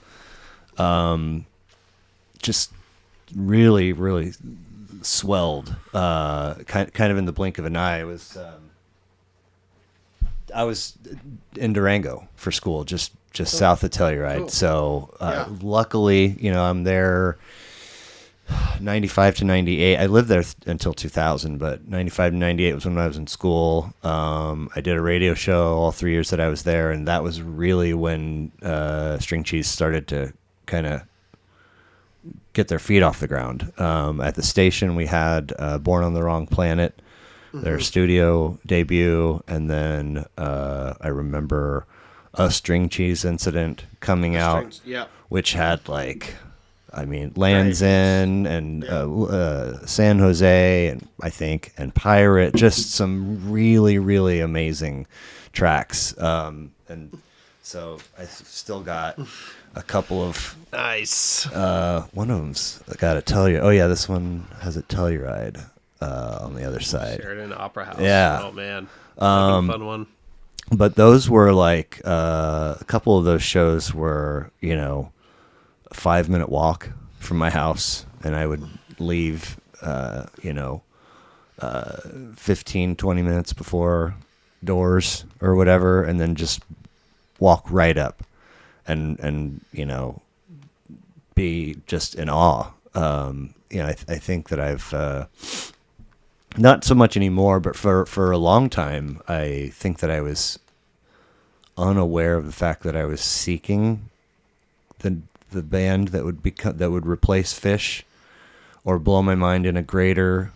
just really, really swelled, kind of in the blink of an eye. I was in Durango for school, just south of Telluride. Cool. So luckily, I'm there 95 to 98. I lived there until 2000, but 95 to 98 was when I was in school. I did a radio show all 3 years that I was there, and that was really when String Cheese started to kind of get their feet off the ground. At the station, we had Born on the Wrong Planet, their studio debut, and then I remember a String Cheese Incident coming out, which had Land's End and San Jose, and I think, and Pirate, just some really, really amazing tracks. And so I still got a couple of nice. One of them's got a Telluride. Oh yeah, this one has a Telluride on the other side. Sheridan Opera House. Yeah. Oh man, that'd be a fun one. But those were like a couple of those shows were a 5-minute walk from my house, and I would leave 15, 20 minutes before doors or whatever, and then just walk right up and be just in awe. I think that I've not so much anymore, but for a long time, I think that I was unaware of the fact that I was seeking the band that would replace Phish or blow my mind in a greater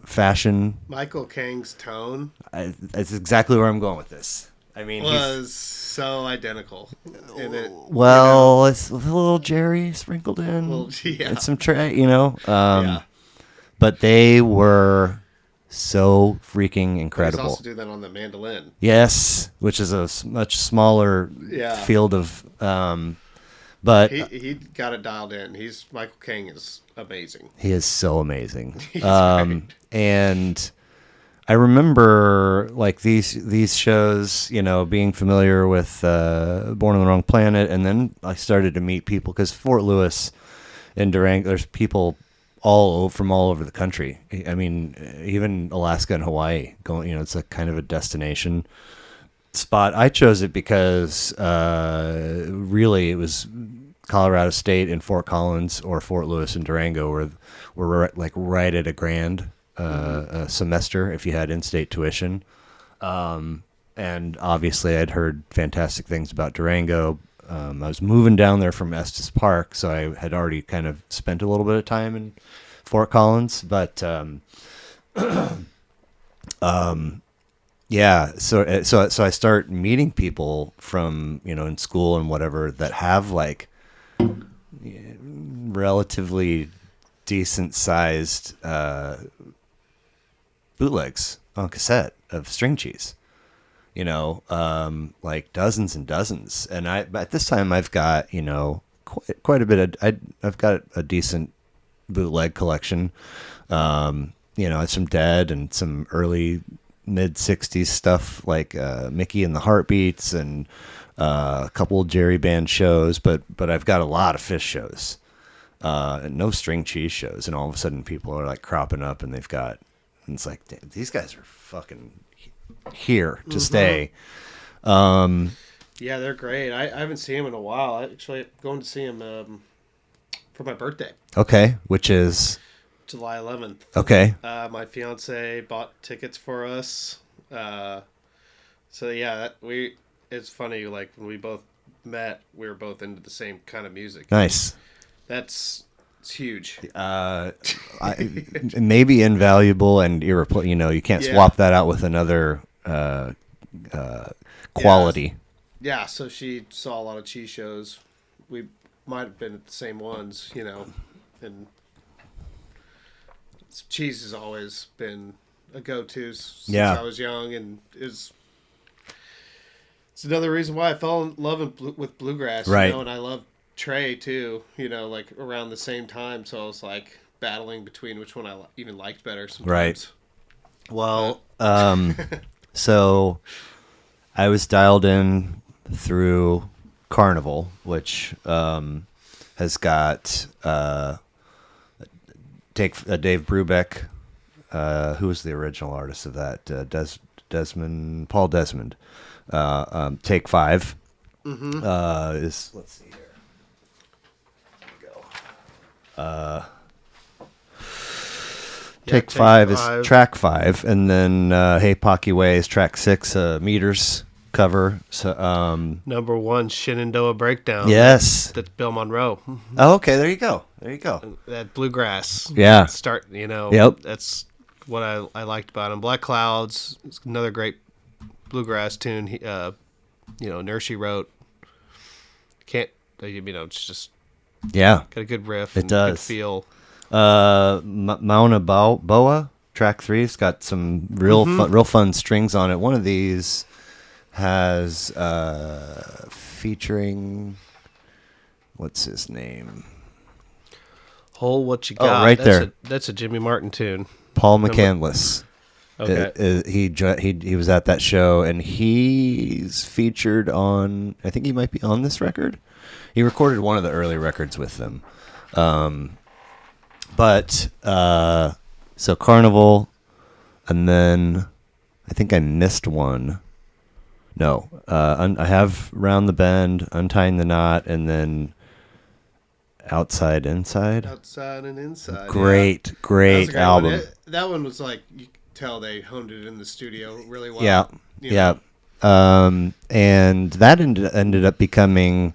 fashion. Michael Kang's tone. That's exactly where I'm going with this. I mean, was so identical in it. Well, it's a little Jerry sprinkled in. Yeah. And some Yeah. But they were so freaking incredible. He's also doing that on the mandolin. Yes, which is a much smaller field of. But he got it dialed in. Michael King is amazing. He is so amazing. He's great. And I remember like these shows, being familiar with Born on the Wrong Planet, and then I started to meet people because Fort Lewis and Durango, there's people from all over the country. I mean, even Alaska and Hawaii going. It's a kind of a destination spot. I chose it because really it was Colorado State and Fort Collins or Fort Lewis and Durango were like right at a grand a semester if you had in-state tuition. And obviously I'd heard fantastic things about Durango. I was moving down there from Estes Park, so I had already kind of spent a little bit of time in Fort Collins, but yeah, so I start meeting people from in school and whatever that have like relatively decent sized bootlegs on cassette of String Cheese, like dozens and dozens. And at this time I've got quite a bit of I've got a decent bootleg collection. Some Dead and some early mid 60s stuff like Mickey and the Heartbeats and a couple of Jerry Band shows, but I've got a lot of Phish shows and no String Cheese shows, and all of a sudden people are like cropping up and it's like, these guys are fucking here to stay. Yeah, they're great. I haven't seen them in a while. I actually going to see them for my birthday. Okay, which is July 11th. Okay. My fiance bought tickets for us. So yeah, it's funny. Like when we both met, we were both into the same kind of music. Nice. It's huge. Maybe invaluable and irreplaceable. You can't swap that out with another quality. Yeah. So she saw a lot of Cheese shows. We might have been at the same ones, and Cheese has always been a go-to since I was young, and it's another reason why I fell in love with bluegrass, right? And I love Trey too, like around the same time. So I was like battling between which one I even liked better sometimes. Right. Well, so I was dialed in through Carnival, which has got Dave Brubeck, who was the original artist of that, Paul Desmond. Take 5 is, let's see here. There we go. Take 5 is track 5, and then Hey Pocky Way is track 6, Meters cover. So number 1, Shenandoah Breakdown. Yes, that's Bill Monroe. Oh, okay, there you go. That bluegrass. Yeah. Yep. That's what I liked about him. Black Clouds is another great bluegrass tune. He, Nurse wrote. It's just got a good riff. It does. Good feel. Mauna Boa, track 3, it's got some real fun strings on it. One of these has featuring, what's his name? Hole What You Got. Oh, right there. That's a Jimmy Martin tune. Paul McCandless. Okay. He was at that show, and he's featured on, I think he might be on this record. He recorded one of the early records with them. So Carnival, and then I think I missed one. No, I have Round the Bend, Untying the Knot, and then Outside Inside. Outside and Inside. Great album. That one was like, you could tell they honed it in the studio really well. Yeah. And that ended up becoming,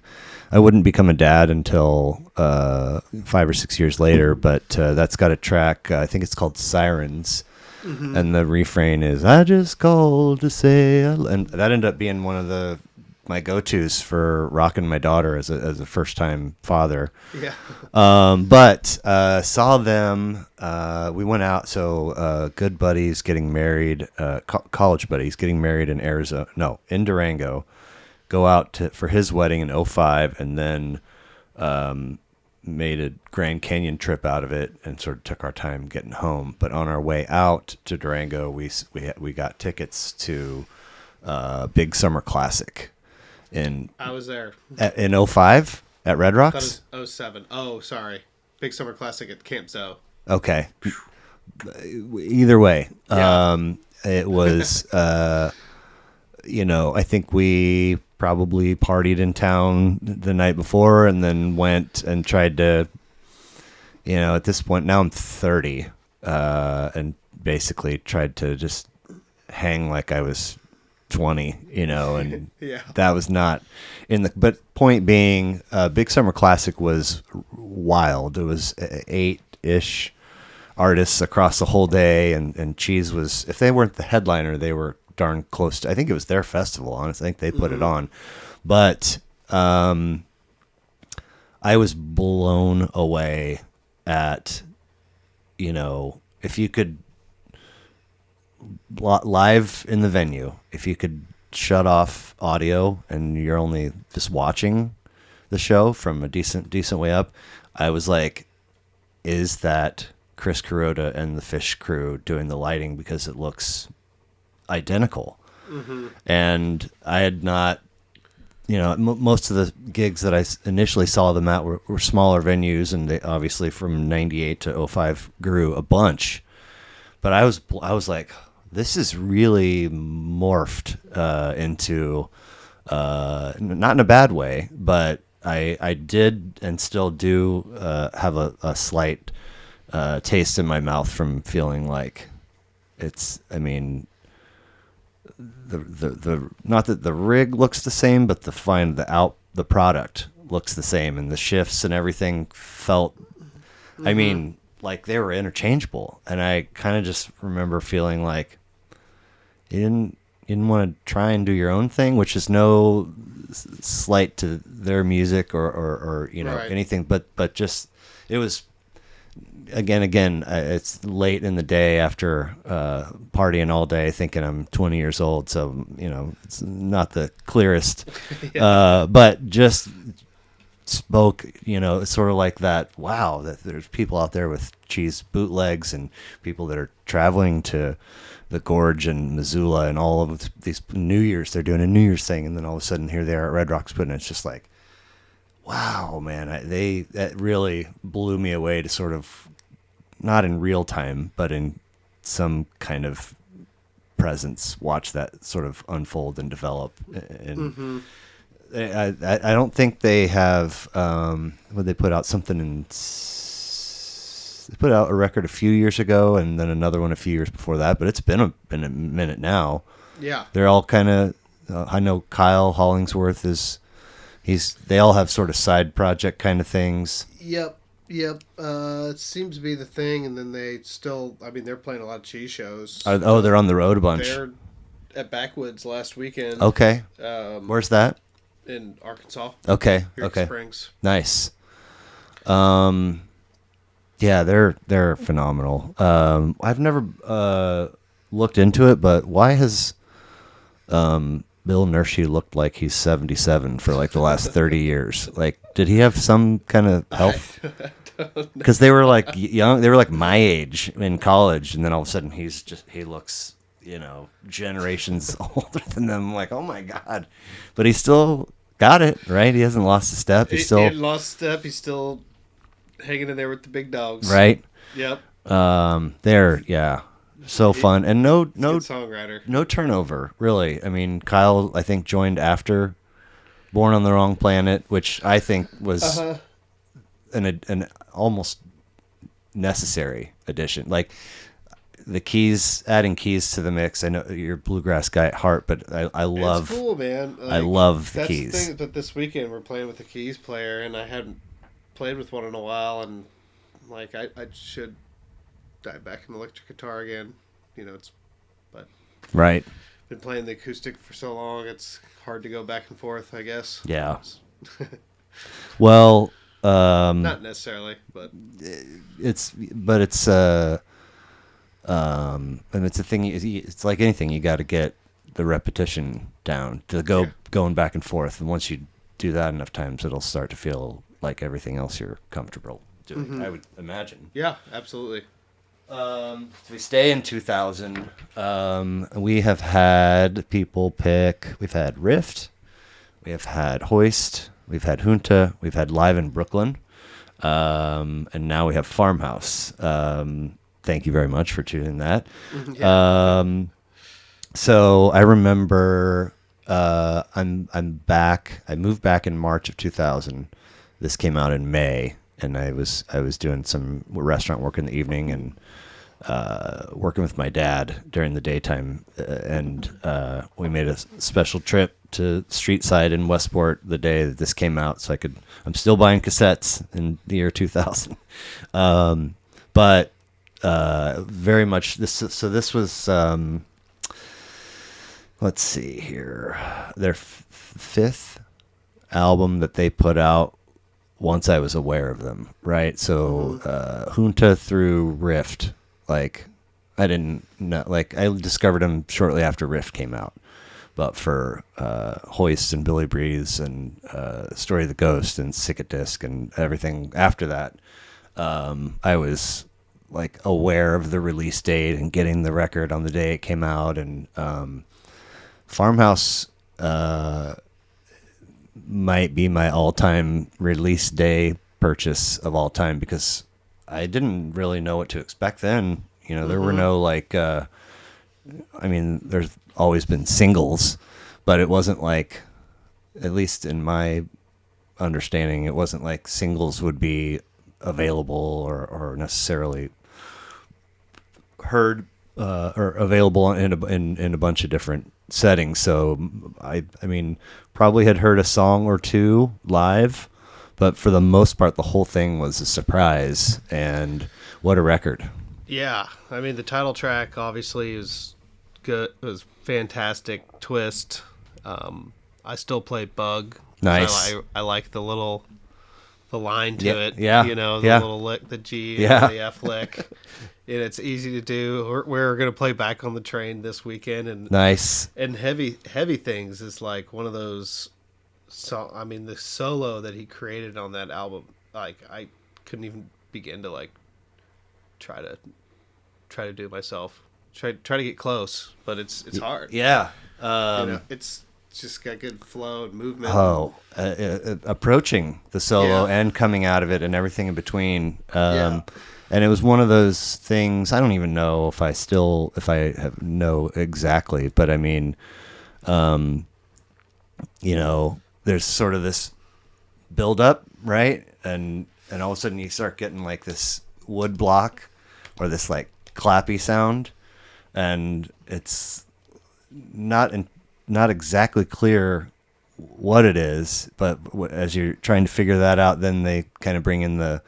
I wouldn't become a dad until 5 or 6 years later, but that's got a track, I think it's called Sirens, and the refrain is "I just called to say," and that ended up being one of my go-tos for rocking my daughter as a first-time father. Yeah. But saw them. We went out. So good buddies getting married. College buddies getting married in Arizona. No, in Durango. Go out for his wedding in '05, and then made a Grand Canyon trip out of it, and sort of took our time getting home. But on our way out to Durango, we got tickets to Big Summer Classic. I was there. In '05 at Red Rocks? I thought it was '07. Oh, sorry. Big Summer Classic at Camp Zoe. Okay. Either way, Yeah. it was, I think we probably partied in town the night before and then went and tried to, at this point, now I'm 30, and basically tried to just hang like I was 20, and Yeah. that was not but point being, Big Summer Classic was wild. It was 8-ish artists across the whole day, and Cheese was, if they weren't the headliner, they were darn close to, I think it was their festival, honestly. I think they put it on. But I was blown away at, if you could, live in the venue, if you could shut off audio and you're only just watching the show from a decent way up, I was like, is that Chris Kuroda and the Phish crew doing the lighting, because it looks identical. And I had not, most of the gigs that I initially saw them at were smaller venues, and they obviously from '98 to '05 grew a bunch. But I was like, this is really morphed into, not in a bad way, but I did and still do have a slight taste in my mouth from feeling like it's, the not that the rig looks the same, but the product looks the same, and the shifts and everything felt, like they were interchangeable. And I kind of just remember feeling like you didn't want to try and do your own thing, which is no slight to their music or Right. anything, but just, it was, again, it's late in the day after partying all day, thinking I'm 20 years old, so it's not the clearest, but just spoke, it's sort of like that. Wow, that there's people out there with Cheese bootlegs, and people that are traveling to the Gorge and Missoula and all of these New Year's. They're doing a New Year's thing, and then all of a sudden here they are at Red Rocks putting it. It's just like, wow, man, that really blew me away to sort of, not in real time, but in some kind of presence, watch that sort of unfold and develop. And I don't think they have, they put out something they put out a record a few years ago, and then another one a few years before that, but it's been a minute now. Yeah. They're all kind of, I know Kyle Hollingsworth they all have sort of side project kind of things. Yep. It seems to be the thing, and then they still, they're playing a lot of Cheese shows. They're on the road a bunch. They're at Backwoods last weekend. Okay. Where's that? In Arkansas. Okay. Hendrix Springs. Nice. Yeah, they're phenomenal. I've never looked into it, but why has Bill Nurshi looked like he's 77 for like the last 30 years? Like, did he have some kind of health? Because they were like young, they were like my age in college, and then all of a sudden he looks, generations older than them. I'm like, oh my God. But he still got it, right? He hasn't lost a step. He hadn't lost a step. He's still hanging in there with the big dogs. Right? Yep. They're so fun, and no songwriter. No turnover, really. Kyle, I think, joined after Born on the Wrong Planet, which I think was an almost necessary addition. Like adding keys to the mix. I know you're a bluegrass guy at heart, but I love. It's cool, man. I love the that's keys. The thing, but this weekend we're playing with the keys player, and I hadn't played with one in a while, and like I should dive back in electric guitar again. it's, but Right. been playing the acoustic for so long, it's hard to go back and forth, I guess. Yeah. Well, Not necessarily, but it's and it's a thing. It's like anything. You got to get the repetition down to going back and forth. And once you do that enough times, it'll start to feel like everything else you're comfortable doing. Mm-hmm. I would imagine. Yeah, absolutely. So we stay in 2000. We have had people pick. We've had Rift. We have had Hoist. We've had Junta. We've had Live in Brooklyn. And now we have Farmhouse. Thank you very much for tuning that. Yeah. So I remember I'm back. I moved back in March of 2000. This came out in May, and I was doing some restaurant work in the evening and working with my dad during the daytime. And we made a special trip to Streetside in Westport the day that this came out, so I'm still buying cassettes in the year 2000. But very much this. So this was, let's see here, their fifth album that they put out once I was aware of them, right? So Junta through Rift, like I didn't know, like I discovered them shortly after Rift came out. But for Hoist and Billy Breathes and Story of the Ghost and Sick at Disc and everything after that, I was like aware of the release date and getting the record on the day it came out. And Farmhouse might be my all-time release day purchase of all time, because I didn't really know what to expect then. There were no there's always been singles, but it wasn't like, at least in my understanding, it wasn't like singles would be available or necessarily heard or available in a bunch of different settings. So I mean, probably had heard a song or two live, but for the most part, the whole thing was a surprise. And what a record! Yeah, I mean, the title track obviously is good. It was fantastic twist. I still play Bug. Nice. I like the line to it. Yeah. The little lick, the G, Yeah. and the F lick. And it's easy to do. We're going to play Back on the Train this weekend, and Nice. And heavy Things is like one of those. So I mean, the solo that he created on that album, like I couldn't even begin to like try to do myself. Try to get close, but it's hard. Yeah. It's just got good flow and movement. Approaching the solo and coming out of it and everything in between. And it was one of those things. I don't even know if I know exactly, but I mean, there's sort of this build up, right? And all of a sudden you start getting like this wood block or this like clappy sound, and it's not exactly clear what it is, but as you're trying to figure that out, then they kind of bring in the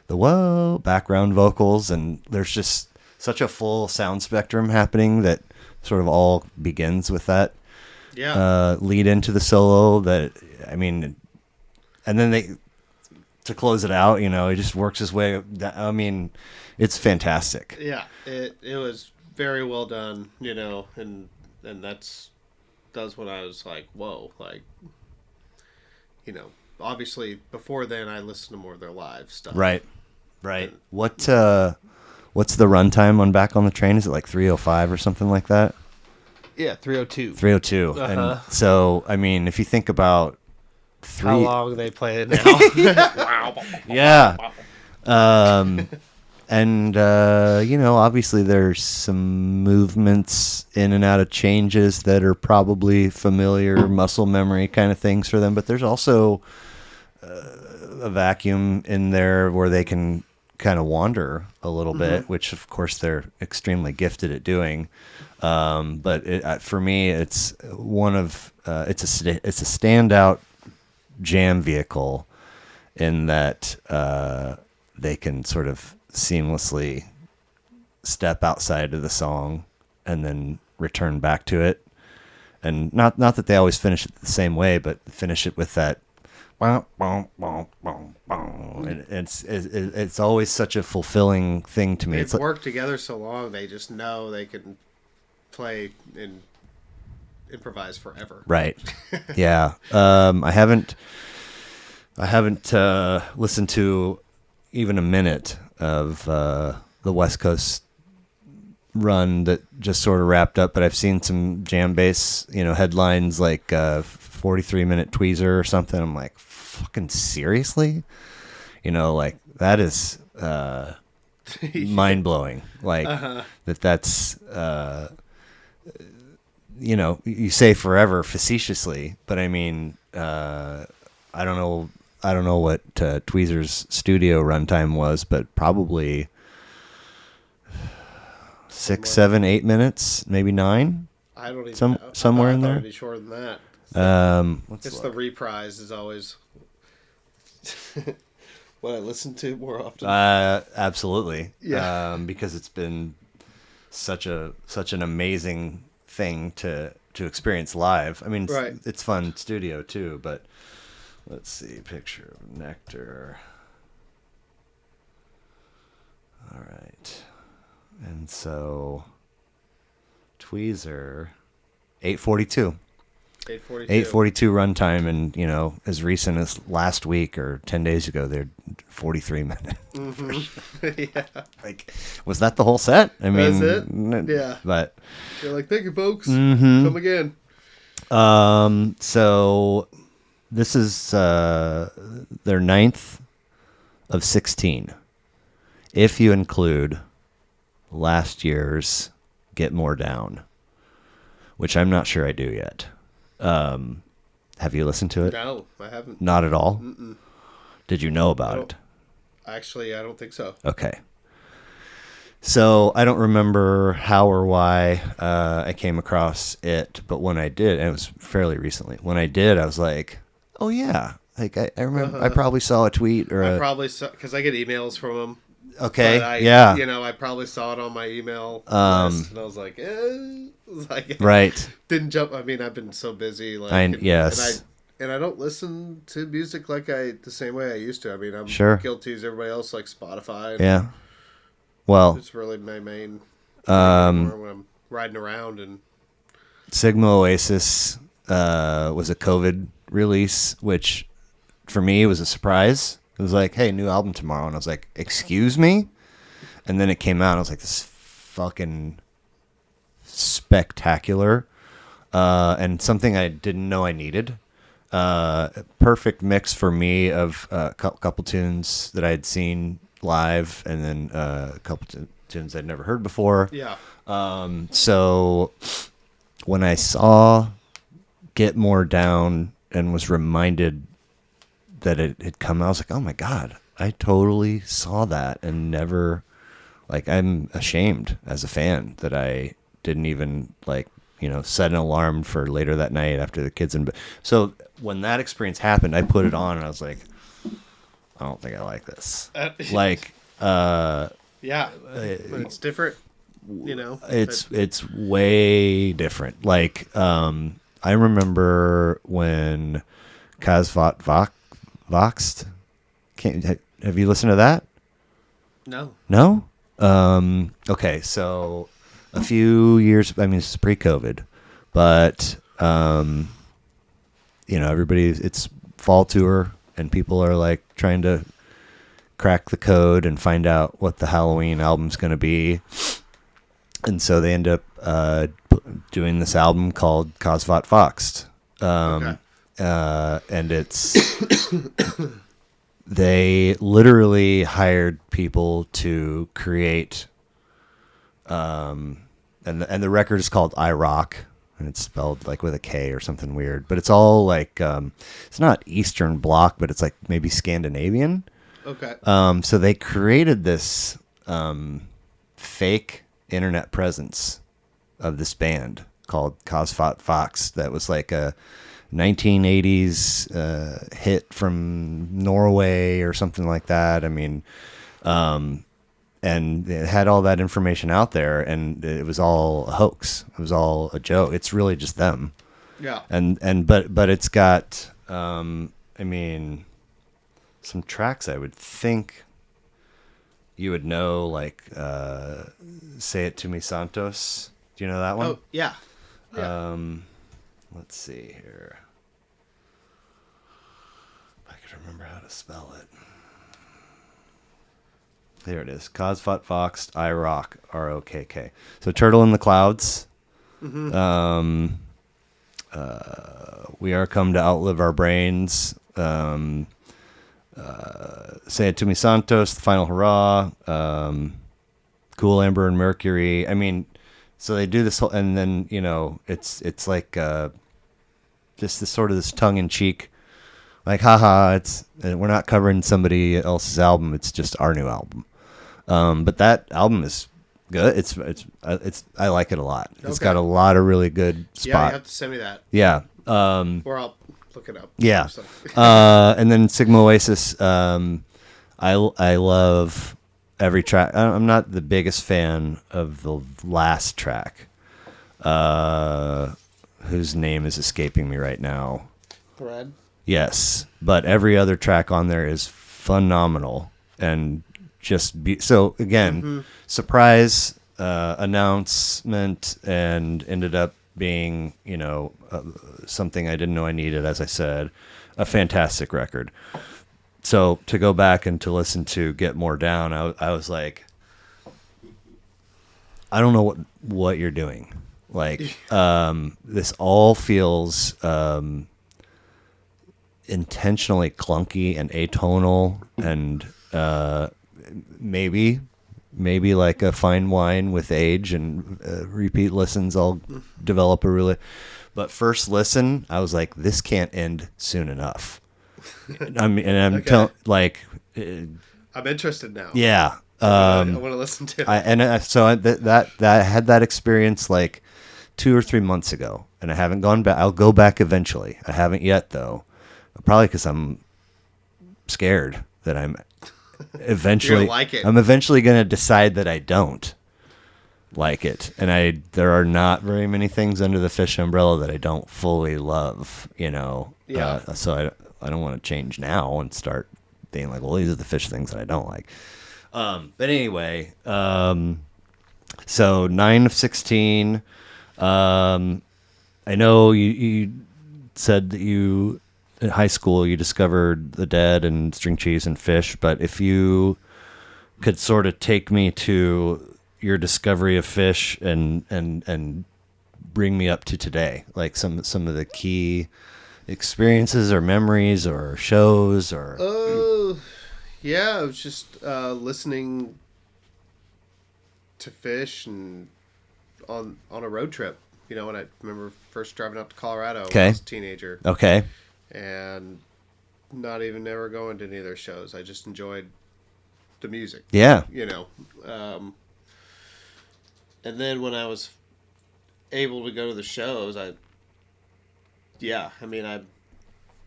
whoa background vocals, and there's just such a full sound spectrum happening that sort of all begins with that lead into the solo. That, I mean, and then to close it out, he just works his way down. I mean, it's fantastic. Yeah, it was very well done, and that's when I was like, whoa, like, obviously before then I listened to more of their live stuff. Right. And what's the runtime on Back on the Train? Is it like 3:05 or something like that? Yeah, 3:02. 3:02. And so, I mean, if you think about how long they play it now. Yeah. And, obviously there's some movements in and out of changes that are probably familiar muscle memory kind of things for them. But there's also a vacuum in there where they can kind of wander a little bit, which of course they're extremely gifted at doing. But for me, it's it's a standout jam vehicle in that they can sort of seamlessly step outside of the song and then return back to it. And not that they always finish it the same way, but finish it with that, and it's always such a fulfilling thing to me. They've It's like, worked together so long, they just know they can play and improvise forever. right. Yeah. I haven't listened to even a minute of the West Coast run that just sort of wrapped up, but I've seen some jam bass, headlines like 43-minute tweezer or something. I'm like, fucking seriously? Like that is mind blowing. Like that's you say forever facetiously, but I mean, I don't know what Tweezer's studio runtime was, but probably 6, 7, 8 minutes, maybe 9. I don't even know. Somewhere in there. It'd be shorter than that. It's the reprise is always what I listen to more often. Absolutely. Yeah. Because it's been such an amazing thing to experience live. I mean, Right. it's fun studio too, but let's see, picture of Nectar. All right. And so Tweezer 842 runtime, and as recent as last week or 10 days ago they're 43 minutes. Yeah. Like, was that the whole set? I mean, that's it? Yeah. But You're like, thank you folks. Mm-hmm. Come again. So this is their 9th of 16 if you include last year's Get More Down, which I'm not sure I do yet. Have you listened to it? No, I haven't. Not at all? Mm-mm. Did you know about it? Actually, I don't think so. Okay. So I don't remember how or why I came across it, but when I did, and it was fairly recently, when I did, I was like, oh yeah. Like I remember I probably saw a tweet or I probably saw, because I get emails from them. Okay. But Yeah. I probably saw it on my email list, and I was like, right. Didn't jump. I mean, I've been so busy. Yes. And I don't listen to music the same way I used to. I mean, I'm Sure. guilty as everybody else, like Spotify. Yeah. Well, It's really my main when I'm riding around. And Sigma Oasis was a COVID release, which for me was a surprise. It was like, hey, new album tomorrow. And I was like, excuse me? And then it came out, and I was like, this is fucking spectacular. And something I didn't know I needed. Perfect mix for me of a couple tunes that I had seen live, and then a couple tunes I'd never heard before. yeah. So when I saw Get More Down and was reminded that it had come out, I was like, oh my God, I totally saw that and never, like, I'm ashamed as a fan that I didn't even, like, set an alarm for later that night after the kids. So when that experience happened, I put it on and I was like, I don't think I like this. Yeah. But it's different, It's way different. Like, I remember when Kaz Voxed. Have you listened to that? No. No? Okay, so a few years, I mean, it's pre-COVID, but, it's fall tour, and people are, like, trying to crack the code and find out what the Halloween album's going to be. And so they end up doing this album called Cosvat Voxed. Okay. And it's they literally hired people to create and the record is called I Rock, and it's spelled like with a K or something weird, but it's all like it's not Eastern Bloc, but it's like maybe Scandinavian. Okay. So they created this fake internet presence of this band called Cosvat Vox that was like a 1980s hit from Norway or something like that. I mean, and it had all that information out there, and it was all a hoax. It was all a joke. It's really just them. Yeah. But it's got, I mean, some tracks I would think you would know, like "Say It to Me, Santos." Do you know that one? Oh yeah. Yeah. Let's see here. If I could remember how to spell it. There it is. Cosfot Fox, I Rock, ROKK. So Turtle in the Clouds. Mm-hmm. We Are Come to Outlive Our Brains. Say It to Me, Santos, The Final Hurrah. Cool Amber and Mercury. I mean, so they do this whole, and then, you know, it's like just this sort of this tongue-in-cheek, like, haha, we're not covering somebody else's album, it's just our new album. But that album is good. It's I like it a lot. It's got a lot of really good spots. Yeah, you have to send me that. Yeah. Or I'll look it up. Yeah. And then Sigma Oasis, I love every track. I'm not the biggest fan of the last track, whose name is escaping me right now. Thread? Yes, but every other track on there is phenomenal, and so again, surprise announcement, and ended up being, you know, something I didn't know I needed. As I said, a fantastic record. So to go back and to listen to Get More Down, I was like, I don't know what you're doing. Like, this all feels intentionally clunky and atonal, and maybe like a fine wine with age and repeat listens, I'll develop a really. But first listen, I was like, this can't end soon enough. I'm interested now. Yeah. I want to listen to it. So that I had that experience like 2 or 3 months ago, and I haven't gone back. I'll go back eventually. I haven't yet, though. Probably because I'm scared that I'm eventually like it. I'm eventually going to decide that I don't like it, and there are not very many things under the Phish umbrella that I don't fully love. You know. Yeah. So I don't want to change now and start being like, well, these are the Phish things that I don't like. But anyway, so 9 of 16. I know you said that you, in high school, you discovered The Dead and String Cheese and Phish, but if you could sort of take me to your discovery of Phish and bring me up to today, like some of the key experiences or memories or shows or yeah, I was just listening to Phish and on a road trip, you know, when I remember first driving out to Colorado when I was a teenager. Okay. And not even ever going to any of their shows. I just enjoyed the music. Yeah. You know. And then when I was able to go to the shows, I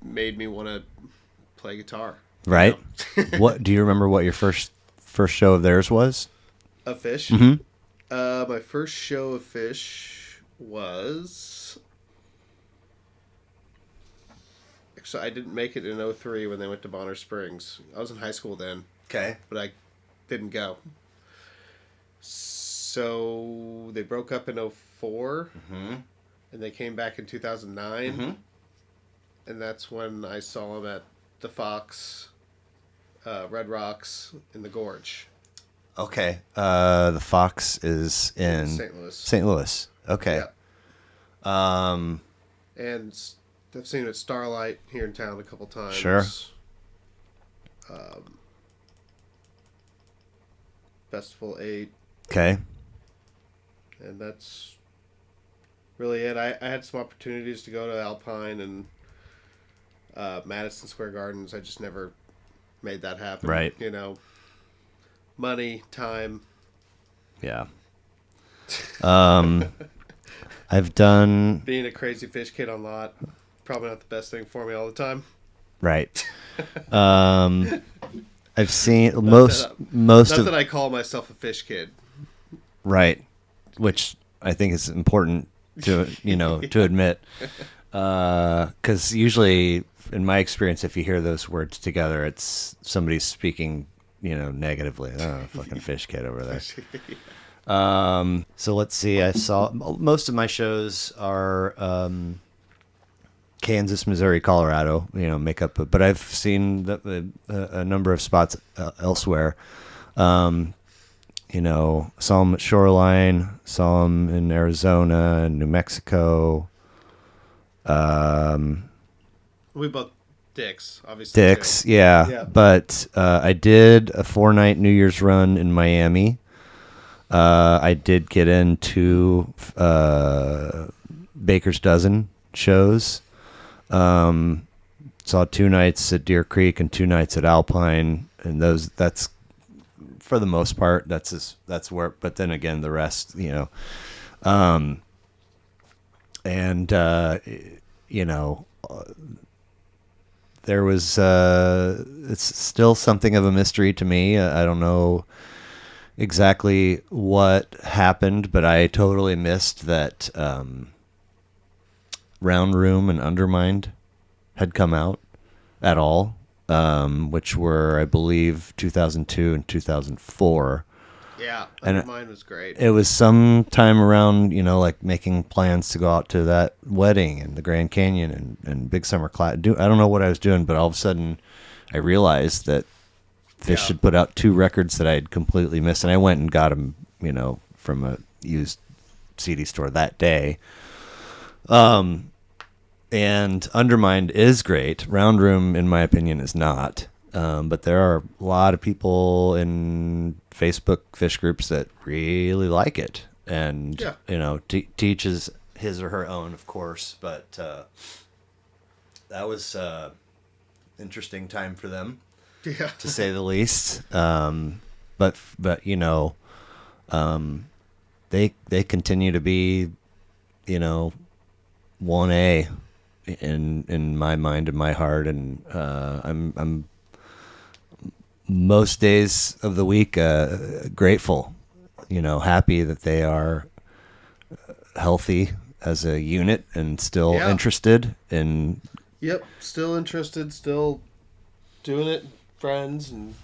made me want to play guitar. Right. What do you remember? What your first show of theirs was? Of Phish. Mm-hmm. My first show of Phish was. Actually, I didn't make it in 2003 when they went to Bonner Springs. I was in high school then. Okay. But I didn't go. So they broke up in 2004. Mm-hmm. And they came back in 2009. Mm-hmm. And that's when I saw them at the Fox, Red Rocks in the Gorge. Okay. The Fox is in St. Louis. St. Louis. Okay. Yeah. And I've seen it at Starlight here in town a couple times. Sure. Festival 8. Okay. And that's really it. I had some opportunities to go to Alpine and Madison Square Gardens. I just never made that happen. Right. You know, money, time. Yeah. I've done... Being a crazy Phish kid on lot, probably not the best thing for me all the time. Right. I've seen Not most not of that I call myself a Phish kid. right, which I think is important to to admit, because usually in my experience, if you hear those words together, it's somebody speaking negatively. Oh, fucking Phish kid over there. So let's see. I saw most of my shows are Kansas, Missouri, Colorado. Make up, but I've seen a number of spots elsewhere. Saw them at Shoreline, saw them in Arizona and New Mexico. We both dicks, obviously. Dicks, yeah. Yeah. But I did a 4-night New Year's run in Miami. I did get into Baker's Dozen shows. Saw 2 nights at Deer Creek and 2 nights at Alpine, and that's for the most part that's where. But then again, the rest, there was it's still something of a mystery to me. I don't know exactly what happened, but I totally missed that Round Room and Undermined had come out at all, which were, I believe, 2002 and 2004. Yeah, and mine was great. It was some time around, like making plans to go out to that wedding in the Grand Canyon and Big Summer Class. I don't know what I was doing, but all of a sudden I realized that Phish had put out 2 records that I had completely missed, and I went and got them, from a used CD store that day. And Undermined is great. Round Room, in my opinion, is not. But there are a lot of people in Facebook Phish groups that really like it, and teaches his or her own, of course. But that was interesting time for them, to say the least. But they continue to be, 1A in my mind and my heart, and I'm most days of the week grateful, happy that they are healthy as a unit and still interested in. Yep, still interested, still doing it, friends, and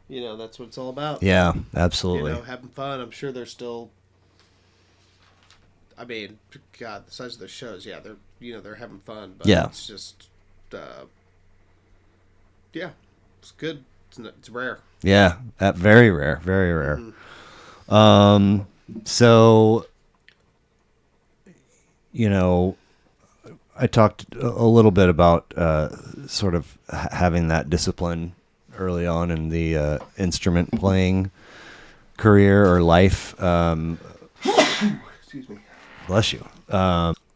that's what it's all about. Yeah, absolutely. Having fun. I'm sure they're still. I mean, God, the size of their shows, they're they're having fun, but it's just, it's good. It's rare. Yeah, very rare, very rare. Mm-hmm. So, I talked a little bit about sort of having that discipline early on in the instrument playing career or life. Excuse me. Bless you.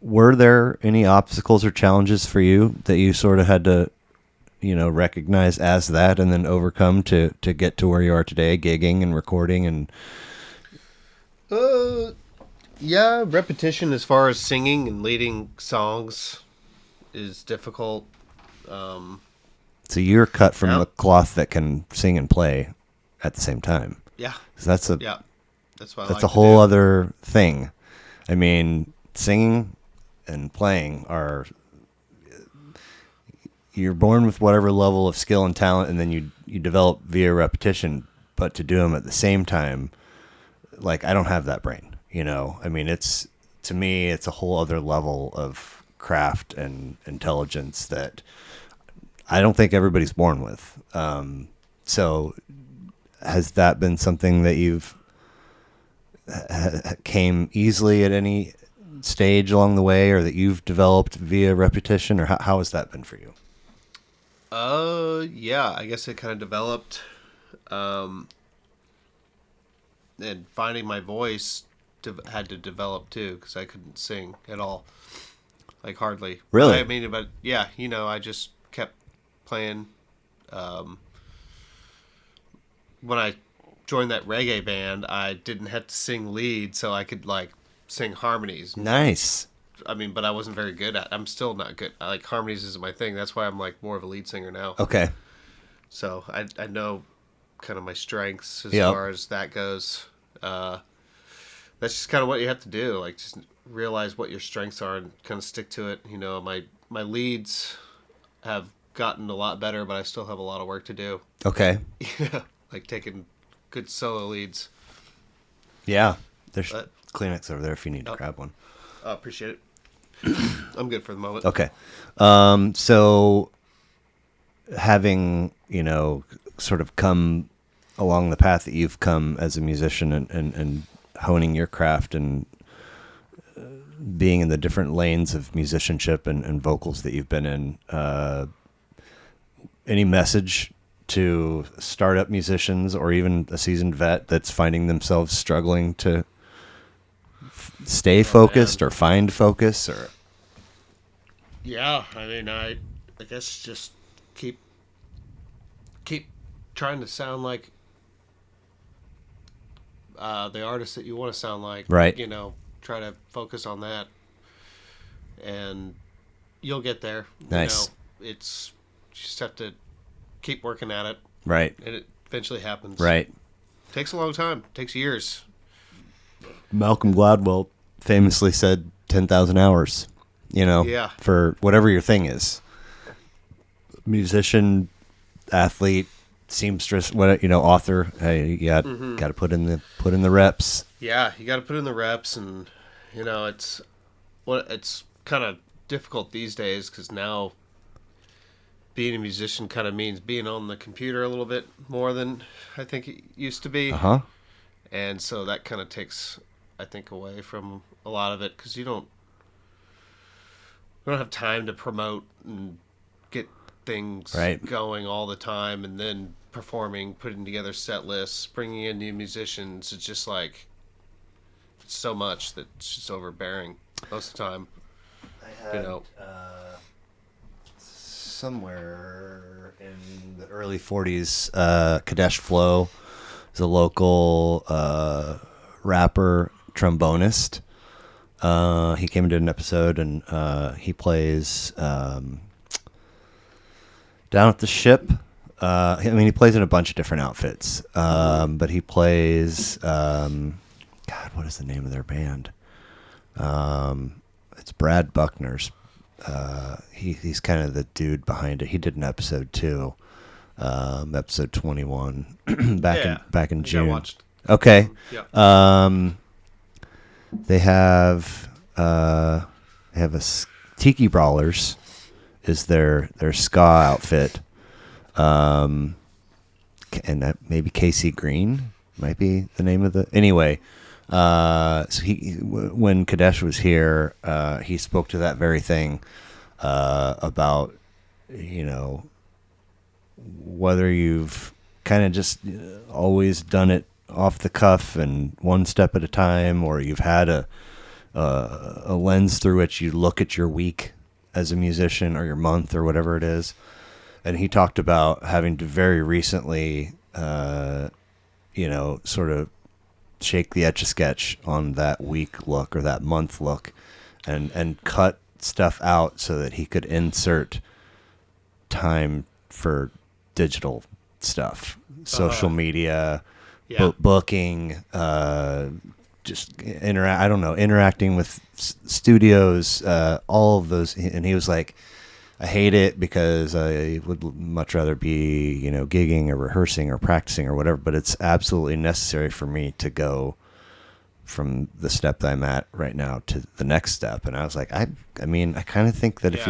Were there any obstacles or challenges for you that you sort of had to, recognize as that and then overcome to get to where you are today, gigging and recording and? Repetition as far as singing and leading songs is difficult. So you're cut from the cloth that can sing and play at the same time. Yeah. So that's what a whole other thing. I mean, singing and playing you're born with whatever level of skill and talent, and then you develop via repetition, but to do them at the same time, like, I don't have that brain, I mean, to me, it's a whole other level of craft and intelligence that I don't think everybody's born with. So has that been something that you've came easily at any stage along the way, or that you've developed via repetition, or how has that been for you? I guess it kind of developed, and finding my voice had to develop too, because I couldn't sing at all, like hardly. Really? I mean, but I just kept playing. When I joined that reggae band, I didn't have to sing lead, so I could sing harmonies. Nice. I mean, but I wasn't very good at it. I'm still not good. Harmonies isn't my thing. That's why I'm more of a lead singer now. Okay. So I know kind of my strengths as Yep. far as that goes. That's just kind of what you have to do. Like, just realize what your strengths are and kind of stick to it. You know, my leads have gotten a lot better, but I still have a lot of work to do. Okay. Yeah, like taking good solo leads. Yeah. There's Kleenex over there if you need to grab one. Appreciate it. I'm good for the moment. Okay. So having, sort of come along the path that you've come as a musician and honing your craft and being in the different lanes of musicianship and vocals that you've been in, any message to startup musicians or even a seasoned vet that's finding themselves struggling to stay focused or find focus? Or Yeah, I mean, I guess just keep trying to sound like the artist that you want to sound like. Right. Try to focus on that, and you'll get there. Nice. You just have to keep working at it. Right. And it eventually happens. Right. Takes a long time. Takes years. Malcolm Gladwell famously said 10,000 hours, Yeah. for whatever your thing is. Musician, athlete, seamstress, author. Hey, you got to put in the reps. Yeah, you got to put in the reps, and it's kind of difficult these days because now being a musician kind of means being on the computer a little bit more than I think it used to be. Uh-huh. And so that kind of takes, I think, away from a lot of it because we don't have time to promote and get things going all the time, and then performing, putting together set lists, bringing in new musicians. It's just like it's so much that it's just overbearing most of the time. I had, somewhere in the early 40s, Kadesh Flow is a local rapper, trombonist. He came and did an episode, and he plays down at the Ship. He plays in a bunch of different outfits, but he plays. God, what is the name of their band? It's Brad Buckner's. He's kind of the dude behind it. He did an episode too, episode 21, back in June. I watched. Okay. Yeah. They have Tiki Brawlers is their ska outfit, and that maybe Casey Green might be the name of the. Anyway, so when Kadesh was here, he spoke to that very thing about whether you've kind of just always done it off the cuff and one step at a time, or you've had a lens through which you look at your week as a musician or your month or whatever it is. And he talked about having to very recently, sort of shake the Etch-a-Sketch on that week look or that month look and cut stuff out so that he could insert time for digital stuff, social media, booking, just interacting with studios, all of those. And he was like, I hate it because I would much rather be, gigging or rehearsing or practicing or whatever, but it's absolutely necessary for me to go from the step that I'm at right now to the next step. And I was like, I kind of think that if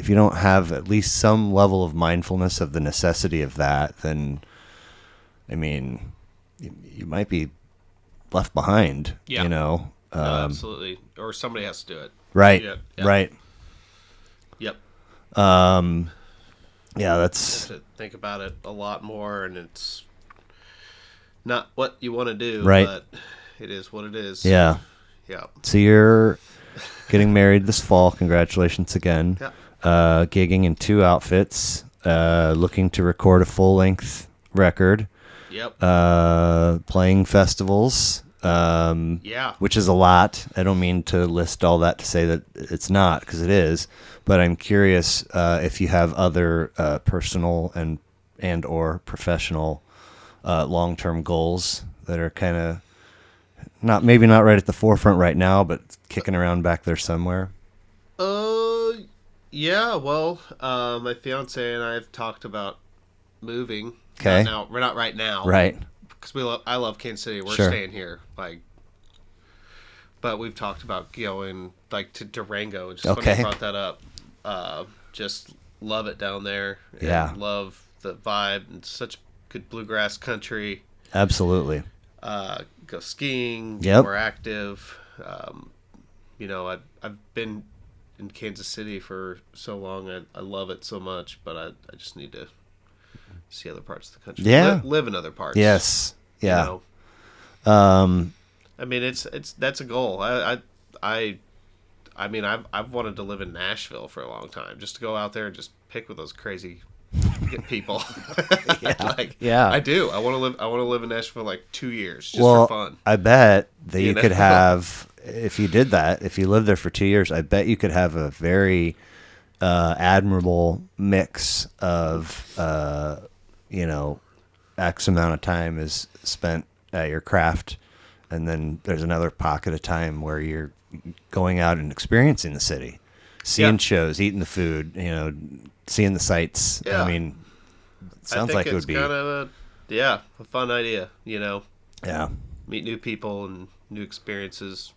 you don't have at least some level of mindfulness of the necessity of that, then, you might be left behind, No, absolutely. Or somebody has to do it. Right. Yeah. Right. Yep. Yeah, You that's have to think about it a lot more, and it's not what you want to do, right. But it is what it is. Yeah. Yeah. So you're getting married this fall. Congratulations again. Yeah. Gigging in 2 outfits, looking to record a full-length record. Yep. Playing festivals. Yeah. which is a lot. I don't mean to list all that to say that it's not, because it is. But I'm curious if you have other personal and or professional long-term goals that are kind of maybe not right at the forefront right now, but kicking around back there somewhere. Yeah. Well, my fiance and I have talked about moving. Okay. We're not right now. Right. Because I love Kansas City. We're Sure. staying here. But we've talked about going to Durango. It's just funny you brought that up. Just love it down there. And love the vibe and such good bluegrass country. Absolutely. Go skiing. Yep. More active. I've been in Kansas City for so long. I love it so much, but I just need to see other parts of the country. Yeah. Live in other parts. Yes. Yeah. I mean, that's a goal. I've wanted to live in Nashville for a long time, just to go out there and just pick with those crazy people. I do. I want to live in Nashville for 2 years just for fun. I bet that you could have, if you did that, if you lived there for 2 years, I bet you could have a very admirable mix of X amount of time is spent at your craft, and then there's another pocket of time where you're going out and experiencing the city, seeing shows, eating the food, seeing the sights. Yeah. I mean, it sounds like it would be kind of a fun idea. Yeah. Meet new people and new experiences,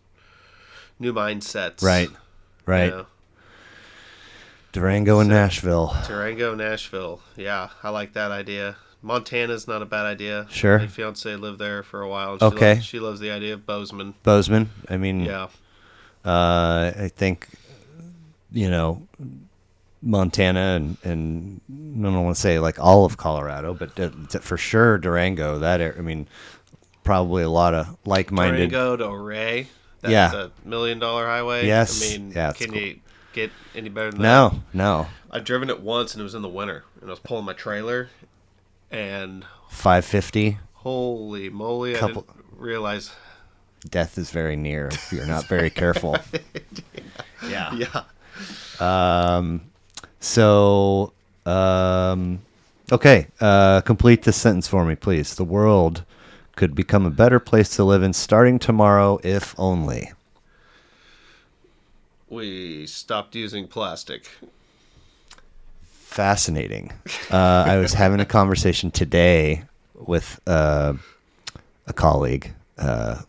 new mindsets. Right. Durango and Nashville. Durango, Nashville. Yeah, I like that idea. Montana's not a bad idea. Sure. My fiance lived there for a while. And she loves the idea of Bozeman. I mean, yeah. I think, Montana and I don't want to say all of Colorado, but for sure Durango. Probably a lot of like-minded. Durango to Ouray. That's a $1 million highway. Yes. I mean, can you get any better than that? that? No. I've driven it once, and it was in the winter, and I was pulling my trailer, and 550. Holy moly! I didn't realize death is very near if you're not very careful. Yeah. Okay. Complete this sentence for me, please. The world could become a better place to live in starting tomorrow, if only we stopped using plastic. Fascinating. I was having a conversation today with a colleague.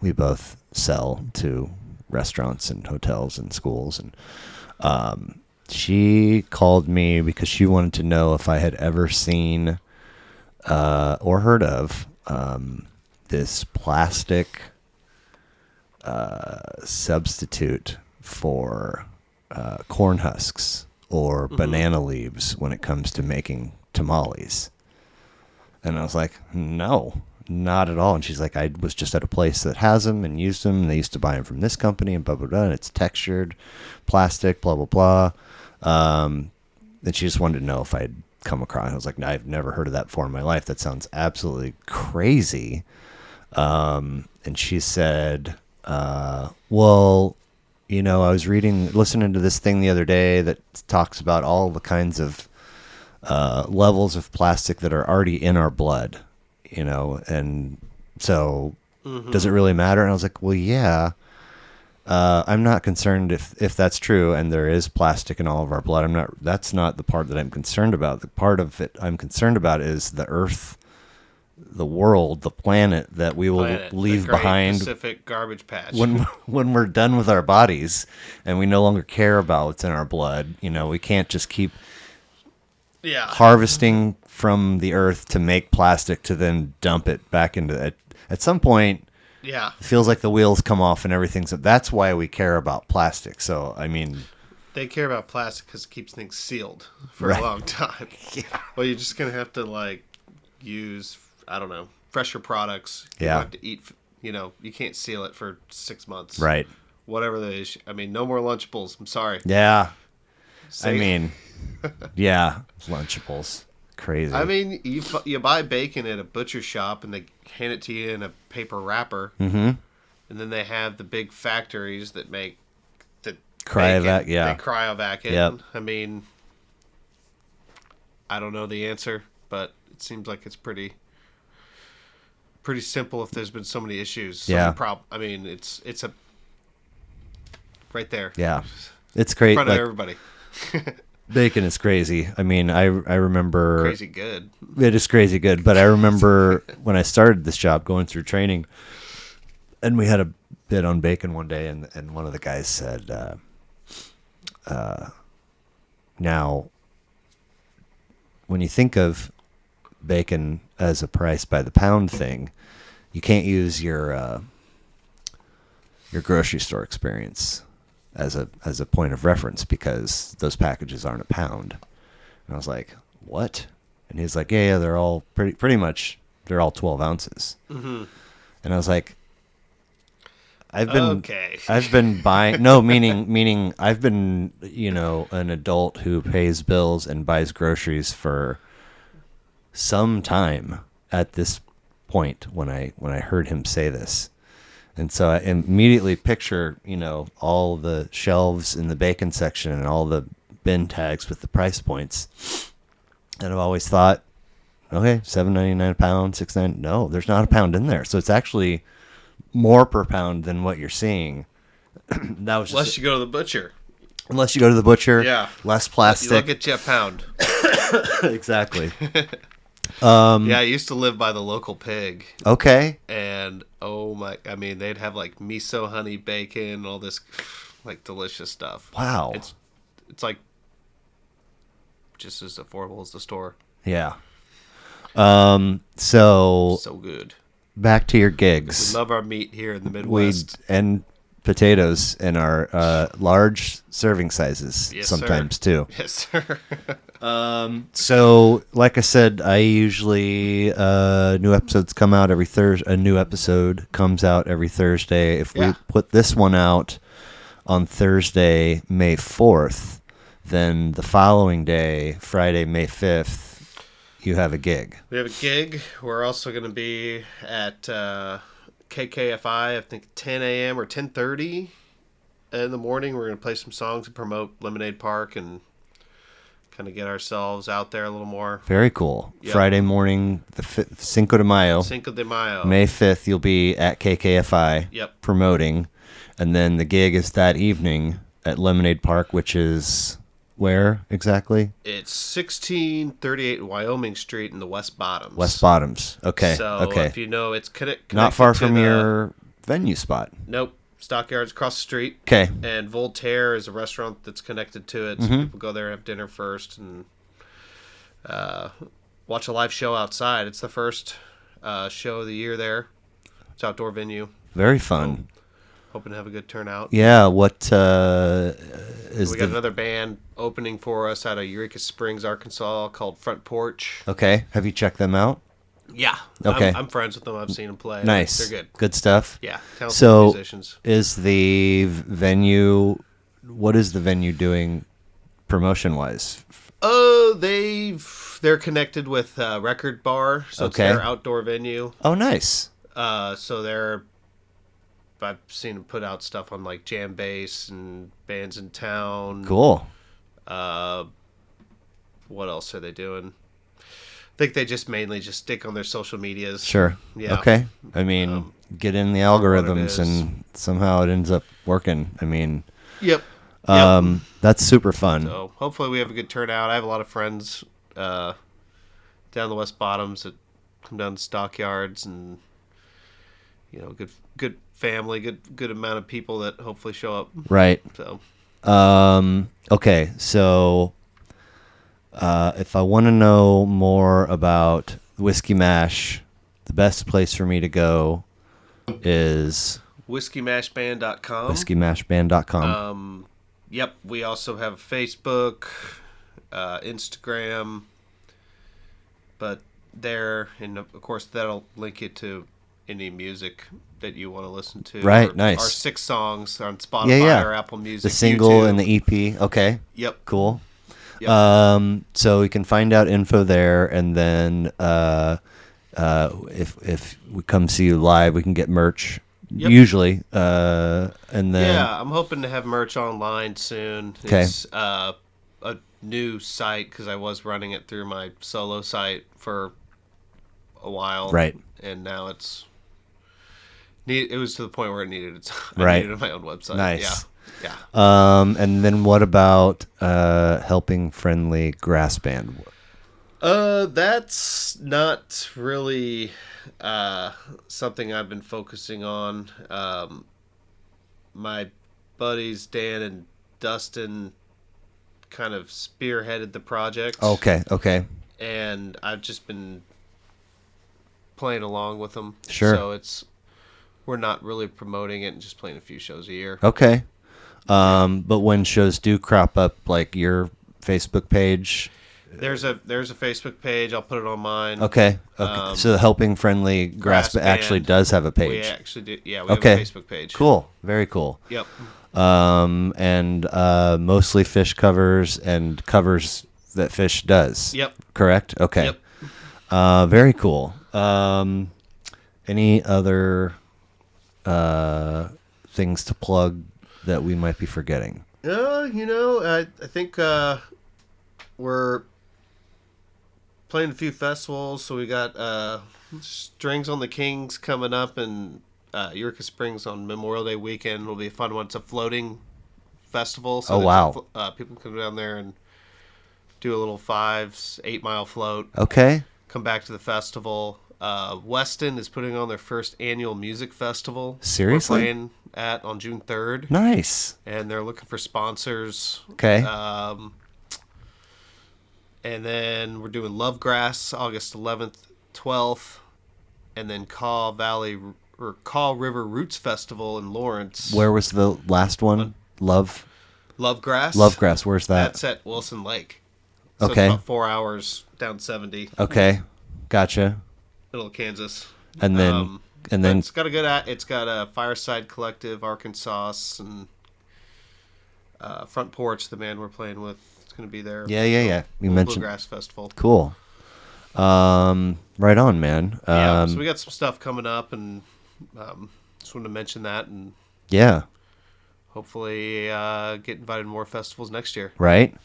We both sell to restaurants and hotels and schools, and she called me because she wanted to know if I had ever seen or heard of this plastic substitute for corn husks or banana leaves when it comes to making tamales. And I was like, no, not at all. And she's like, I was just at a place that has them and used them, and they used to buy them from this company and blah, blah, blah, and it's textured plastic, blah, blah, blah. And she just wanted to know if I'd come across. I was like, no, I've never heard of that before in my life. That sounds absolutely crazy. And she said, well, I was listening to this thing the other day that talks about all the kinds of levels of plastic that are already in our blood, and so does it really matter? And I was like, well, yeah. I'm not concerned if that's true, and there is plastic in all of our blood. That's not the part that I'm concerned about. The part of it I'm concerned about is the earth, the world, the planet that we will leave the Great behind. Pacific garbage patch. When we're done with our bodies and we no longer care about what's in our blood, we can't just keep harvesting from the earth to make plastic to then dump it back into it. At some point, it feels like the wheels come off and everything's. That's why we care about plastic. So, they care about plastic because it keeps things sealed for a long time. Well, you're just going to have to, use, I don't know, fresher products. You have to eat, you can't seal it for 6 months. Right. Whatever the issue. No more Lunchables. I'm sorry. Yeah. Lunchables. Crazy. You buy bacon at a butcher shop and they hand it to you in a paper wrapper. Mm-hmm. and then they have the big factories that make the Cryovac, bacon. yeah. They cryovac it. Yep. I mean, I don't know the answer, but it seems like it's pretty simple if there's been so many issues. Yeah. I mean, it's a right there. Yeah. It's great. In front of like, everybody. bacon is crazy. I mean, I remember... Crazy good. It is crazy good, but I remember when I started this job going through training, and we had a bit on bacon one day, and one of the guys said, now, when you think of bacon as a price by the pound thing, you can't use your grocery store experience as a point of reference because those packages aren't a pound. And I was like, what? And he's like, yeah, they're all pretty much, they're all 12 ounces. Mm-hmm. And I was like, I've been buying, no, meaning I've been, an adult who pays bills and buys groceries for some time at this point when I heard him say this. And so I immediately picture, all the shelves in the bacon section and all the bin tags with the price points. And I've always thought, okay, $7.99 a pound, $6.99. No, there's not a pound in there. So it's actually more per pound than what you're seeing. That was Unless you go to the butcher. Unless you go to the butcher. Yeah. Less plastic. They'll get you a pound. Exactly. Yeah, I used to live by the local pig. Okay. And they'd have like miso honey bacon, all this like delicious stuff. Wow. It's like just as affordable as the store. Yeah. So good. Back to your gigs. We love our meat here in the Midwest. And potatoes in our large serving sizes sometimes too. Yes, sir. So, like I said, I usually new episodes come out every Thursday. A new episode comes out every Thursday. If we put this one out on Thursday, May 4th, then the following day, Friday, May 5th, you have a gig. We have a gig. We're also going to be at KKFI, I think 10 a.m. or 10:30 in the morning. We're going to play some songs and promote Lemonade Park and kind of get ourselves out there a little more. Very cool. Yep. Friday morning, Cinco de Mayo. Cinco de Mayo. May 5th, you'll be at KKFI promoting. And then the gig is that evening at Lemonade Park, which is where exactly? It's 1638 Wyoming Street in the West Bottoms. West Bottoms. Okay. So if you know, it's connected not far from your venue spot. Nope. Stockyards across the street. Okay. And Voltaire is a restaurant that's connected to it. So people go there and have dinner first and watch a live show outside. It's the first show of the year there. It's an outdoor venue. Very fun. So, hoping to have a good turnout. Yeah. What is we got another band opening for us out of Eureka Springs, Arkansas called Front Porch. Okay. Have you checked them out? Yeah. Okay. I'm friends with them. I've seen them play. Nice. They're good. Good stuff. Yeah. Talented so musicians. Is the venue, what is the venue doing promotion-wise? Oh, they're connected with Record Bar. So it's their outdoor venue. Oh, nice. So I've seen them put out stuff on like Jam Bass and Bands in Town. Cool. What else are they doing? I think they just mainly stick on their social medias. Sure. Yeah. Okay. I mean, get in the algorithms and somehow it ends up working. I mean, Yep. That's super fun. So hopefully we have a good turnout. I have a lot of friends down the West Bottoms that come down to Stockyards, and good family, good amount of people that hopefully show up. Right. So. Okay. So, if I want to know more about Whiskey Mash, the best place for me to go is WhiskeyMashBand.com. WhiskeyMashBand.com. Yep. We also have Facebook, Instagram, but there, and of course that'll link you to any music that you want to listen to. Right. Nice. Our 6 songs on Spotify or Apple Music. The single YouTube. and the EP. Okay. Yep. Cool. Yep. So we can find out info there, and then if we come see you live, we can get merch Yep. usually. And then Yeah, I'm hoping to have merch online soon. 'Kay. It's a new site because I was running it through my solo site for a while. Right. And now it was to the point where it needed I Right. needed my own website. Nice. Yeah. And then what about helping friendly grass band? That's not really something I've been focusing on. My buddies Dan and Dustin kind of spearheaded the project. Okay. And I've just been playing along with them. Sure. So we're not really promoting it and just playing a few shows a year. Okay. But when shows do crop up, like your Facebook page. There's a Facebook page. I'll put it on mine. Okay. So the Helping Friendly Grass Band actually does have a page. We actually do. Yeah, we have a Facebook page. Cool. Very cool. Yep. And mostly Phish covers and covers that Phish does. Yep. Correct? Okay. Yep. Very cool. Any other things to plug that we might be forgetting? I think we're playing a few festivals. So we got Strings on the Kings coming up, and Eureka Springs on Memorial Day weekend will be a fun one. It's a floating festival. So wow. People come down there and do a little 8 mile float. Okay. Come back to the festival. Weston is putting on their first annual music festival. Seriously? We're playing on June 3rd. Nice. And they're looking for sponsors. Okay. And then we're doing Lovegrass August 11th, 12th. And then Kaw River Roots Festival in Lawrence. Where was the last one? Lovegrass. Lovegrass. Where's that? That's at Wilson Lake. So okay. It's about 4 hours down 70. Okay. Gotcha. Middle of Kansas. And then it's got a Fireside Collective, Arkansas, and Front Porch, the band we're playing with, is going to be there. Yeah. You mentioned Bluegrass Festival. Cool. Right on, man. So we got some stuff coming up, and just wanted to mention that, and yeah, hopefully get invited to more festivals next year. Right.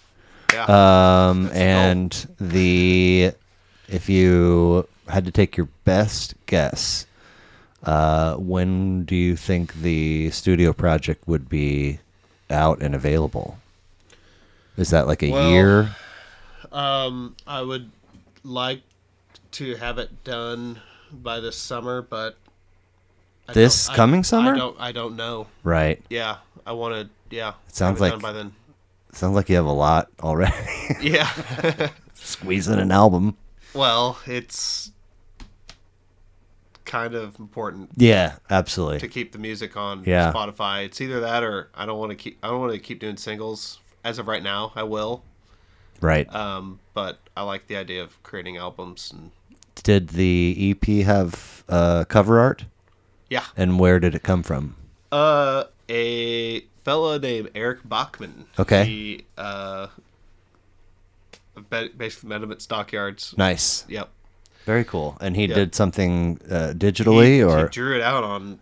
Yeah. And if you had to take your best guess, when do you think the studio project would be out and available? Is that like a year? I would like to have it done by this summer, but coming summer? I don't know. Right. Yeah, I want to. Yeah, it sounds have it like done by then. Sounds like you have a lot already. Yeah. Squeezing an album. Well, it's kind of important. Yeah, absolutely. To keep the music on Spotify. It's either that or I don't want to keep doing singles as of right now. I will. Right. But I like the idea of creating albums. And did the EP have cover art? Yeah. And where did it come from? A fella named Eric Bachman. Okay. He basically met him at Stockyards. Nice. Yep. Very cool. And he did something digitally, he drew it out on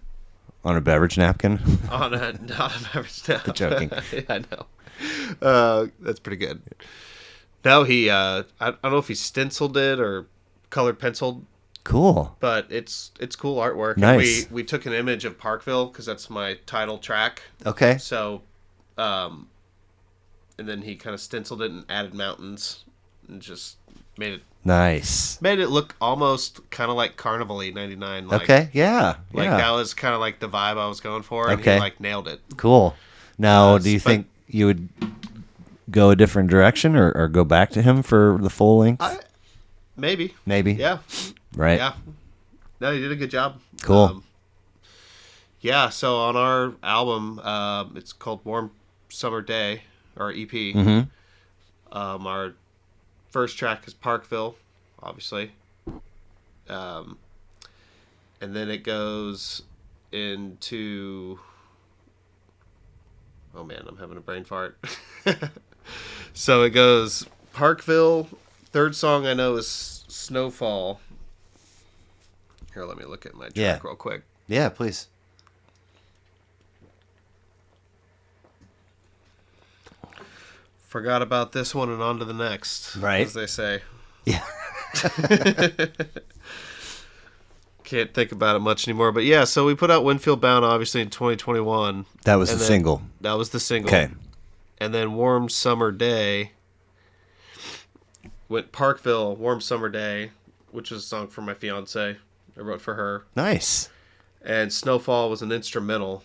a beverage napkin. Not a beverage napkin. Joking. Yeah, I know. That's pretty good. No, he I don't know if he stenciled it or colored penciled. Cool. But it's cool artwork. Nice. And we took an image of Parkville because that's my title track. Okay. So, and then he kind of stenciled it and added mountains and just made it nice. Made it look almost kind of like Carnival-y 99. Like, okay. Yeah. That was kind of like the vibe I was going for, and he nailed it. Cool. Now, do you think you would go a different direction or go back to him for the full length? Maybe. Yeah. Right. Yeah. No, he did a good job. Cool. So on our album, it's called Warm Summer Day, our EP. Mm-hmm. Our first track is Parkville, obviously. And then it goes into... Oh, man, I'm having a brain fart. So it goes Parkville. Third song I know is Snowfall. Here, let me look at my track real quick. Yeah, please. forgot about this one and on to the next, right? As they say. Yeah. Can't think about it much anymore. But yeah, so we put out Winfield Bound, obviously, in 2021. That was the single. That was the single. Okay. And then Warm Summer Day. Went Parkville, Warm Summer Day, which was a song for my fiancé. I wrote for her. Nice. And Snowfall was an instrumental.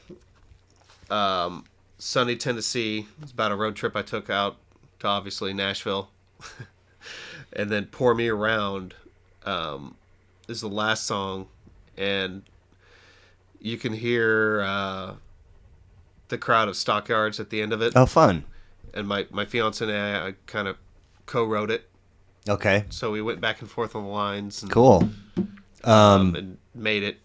Sunny Tennessee was about a road trip I took out to, obviously, Nashville. And then Pour Me Around is the last song. And you can hear the crowd of Stockyards at the end of it. Oh, fun. And my fiancé and I kind of co-wrote it. Okay. So we went back and forth on the lines. And, cool. And made it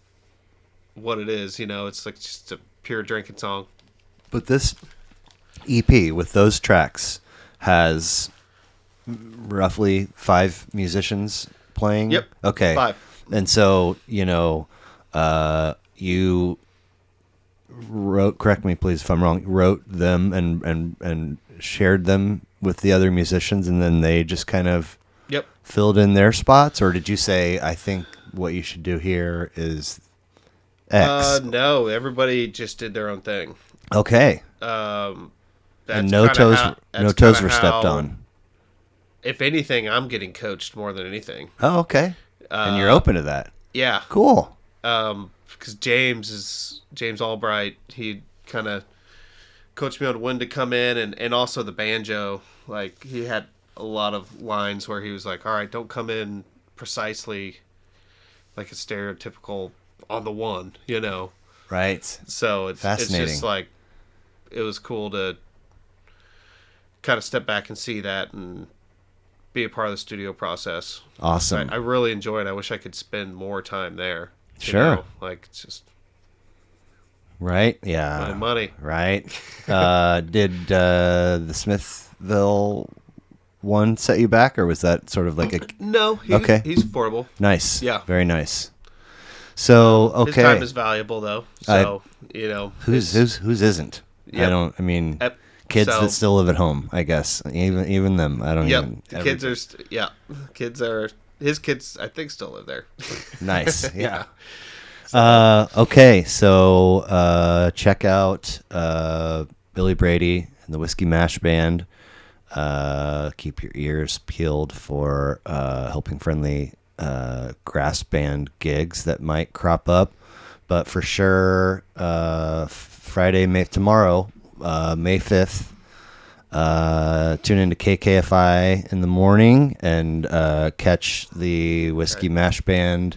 what it is. You know, it's like just a pure drinking song. But this EP with those tracks has roughly 5 musicians playing? Yep. Okay. 5. And so, you wrote, correct me please if I'm wrong, wrote them and shared them with the other musicians, and then they just kind of filled in their spots? Or did you say, I think what you should do here is X? No, everybody just did their own thing. Okay. That's and no toes were stepped on. If anything, I'm getting coached more than anything. Oh, okay. And you're open to that. Yeah. Cool. Because James Albright, he kind of coached me on when to come in, and also the banjo. Like, he had a lot of lines where he was like, all right, don't come in precisely like a stereotypical on the one, Right. So it's just like, it was cool to kind of step back and see that and be a part of the studio process. Awesome. I really enjoyed it. I wish I could spend more time there. Sure. Like, it's just... Right? Yeah. Money. Right. Did the Smithville one set you back, or was that sort of like a... No. Okay. He's affordable. Nice. Yeah. Very nice. So, okay. His time is valuable, though. So, Whose isn't? Yep. Kids that still live at home, I guess. Even them. I don't even... Kids are... His kids, I think, still live there. Nice. Yeah. Okay, so check out Billy Brady and the Whiskey Mash Band. Keep your ears peeled for Helping Friendly grass band gigs that might crop up. But for sure, tomorrow, May 5th, tune into KKFI in the morning and catch the Whiskey Mash Band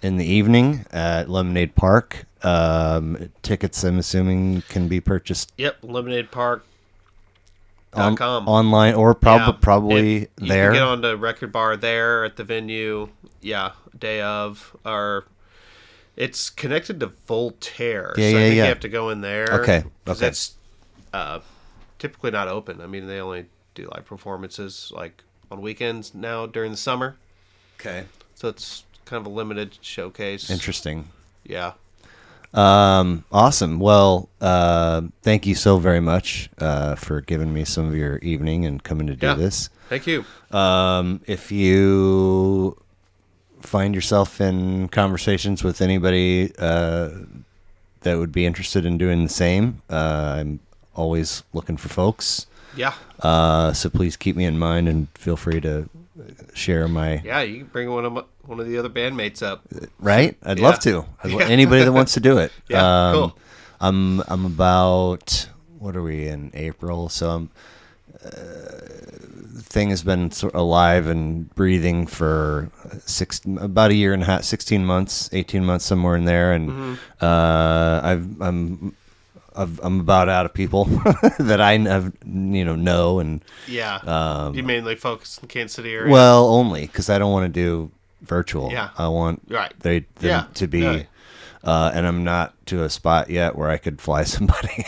in the evening at Lemonade Park. Tickets, I'm assuming, can be purchased. Yep, lemonadepark.com. Online, or probably there. You can get on the record bar there at the venue. Yeah, day of. Or it's connected to Voltaire. So I think you have to go in there. Okay. Because that's typically not open. I mean, they only do live performances like on weekends now during the summer. Okay. So it's kind of a limited showcase. Interesting. Yeah. Awesome. Well, thank you so very much for giving me some of your evening and coming to do this. Thank you. If you find yourself in conversations with anybody that would be interested in doing the same, I'm always looking for folks. Yeah. So please keep me in mind and feel free to share my... Yeah, you can bring one of the other bandmates up. Right? I'd love to. Anybody that wants to do it. Yeah, cool. I'm about... What are we in? April? So thing has been sort of alive and breathing for about a year and a half, 16 months, 18 months, somewhere in there. And I'm about out of people that I know and you mainly focus in the Kansas City area. Well, only because I don't want to do virtual. Yeah, I want them to be, and I'm not to a spot yet where I could fly somebody.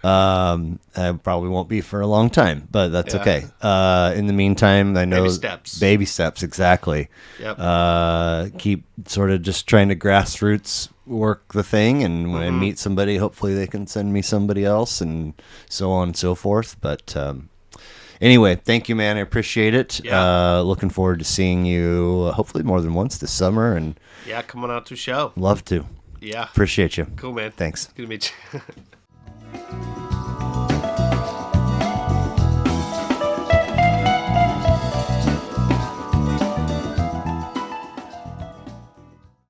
I probably won't be for a long time, but that's okay. In the meantime, I know baby steps exactly. Yep. Keep sort of just trying to grassroots work the thing, and when I meet somebody, hopefully they can send me somebody else, and so on and so forth. But anyway, thank you, man. I appreciate it. Yeah. Looking forward to seeing you hopefully more than once this summer, and Yeah, come on out to the show. love to. Yeah. Appreciate you. Cool, man. Thanks. Good to meet you.